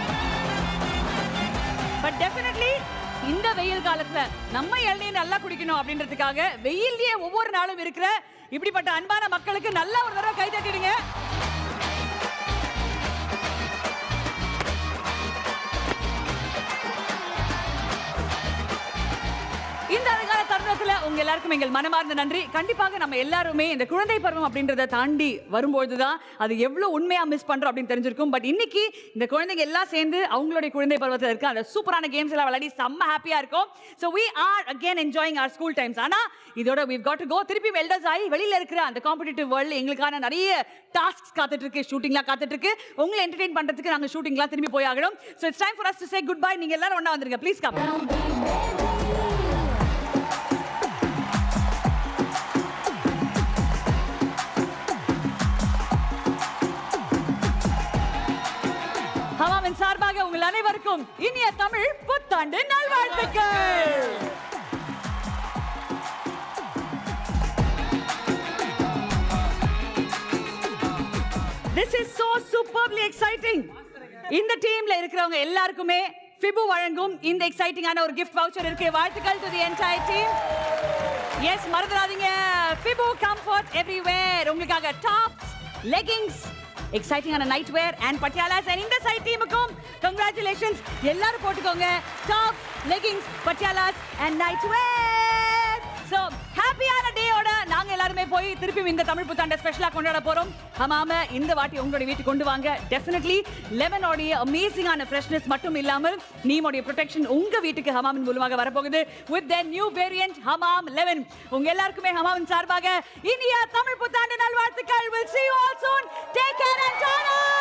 but definitely இந்த வெயில் காலத்துல நம்ம இளநீர் நல்லா குடிக்கணும் அப்படின்றதுக்காக வெயில்லயே ஒவ்வொரு நாளும் இருக்கிற இப்படிப்பட்ட அன்பான மக்களுக்கு நல்ல ஒரு தடவை கை தட்டிடுங்க இந்த அழகான தருணத்துல உங்க உங்க எல்லாருக்கும் எங்கள் மனமார்ந்த நன்றி. கண்டிப்பாக நம்ம எல்லாருமே இந்த குழந்தை பருவம் அப்படின்றத தாண்டி வரும்பொழுதுதான் அது எவ்வளவு உண்மையா மிஸ் பண்றோம் அப்படின்னு தெரிஞ்சிருக்கும். பட் இன்னைக்கு இந்த குழந்தைங்க எல்லாம் சேர்ந்து அவங்களுடைய குழந்தை பருவத்தில் இருக்க அந்த சூப்பரான கேம்ஸ் எல்லாம் விளையாடி செம்ம ஹாப்பியா இருக்கும். So we are again enjoying our school times. ஆனா இதோட we've got to go. திருப்பி எல்டர்ஸ் ஆகி வெளியில இருக்கிற அந்த காம்படிட்டிவ் வேர்ல்ட்ல எங்களுக்கான நிறைய டாஸ்க்ஸ் காத்துட்டு இருக்கு, ஷூட்டிங்லாம் காத்துட்டு இருக்கு. உங்களை என்டர்டெயின் பண்றதுக்கு நாங்க ஷூட்டிங்லாம் திரும்பி போய் ஆகணும். So it's time for us to say goodbye. நீங்க எல்லாரும் ஒண்ணா வந்துருங்க. Please come. ஹமாமின் சார்பாக உங்கள் அனைவருக்கும் இனிய தமிழ் புத்தாண்டு நல்வாழ்த்துக்கள். This is so superbly exciting. இந்த டீம்ல இருக்கிறவங்க எல்லாருக்குமே ஃபிபு வழங்கும் இந்த எக்ஸைட்டிங்கான ஒரு gift voucher இருக்கு. வாழ்த்துக்கள் to the entire team. Yes, மறந்துடாதீங்க. ஃபிபு comfort everywhere. உங்களுக்காக டாப்ஸ், லெகிங்ஸ், எக்ஸைட்டிங்கான night wear and patialas. And இந்த சைட் டீமுக்கும் கங்க்ராச்சுலேஷன்ஸ். எல்லாரும் போட்டுக்கோங்க tops, leggings, patialas and night wear. So ஹாப்பியான டேயோட நாங்க எல்லாருமே போய் திருப்பி இந்த தமிழ் புத்தாண்டை ஸ்பெஷலா கொண்டாட போறோம். ஹமாம இந்த வாட்டி உங்களுடைய வீட்டுக்கு கொண்டு வாங்க. டெஃபினெட்லி லெமனோடைய அமேசிங்கான ஃப்ரெஷ்னஸ் மட்டும் இல்லாமல் நீமோடைய ப்ரொடெக்ஷன் உங்க வீட்டுக்கு ஹமாமின் மூலமாக வரப்போகுது with their new variant Hamam 11. உங்க எல்லாருக்குமே ஹமாமின் சார்பாக இனிய தமிழ் புத்தாண்டு நல்வாழ்த்துக்கள். We'll see you all soon. Take care and turn on.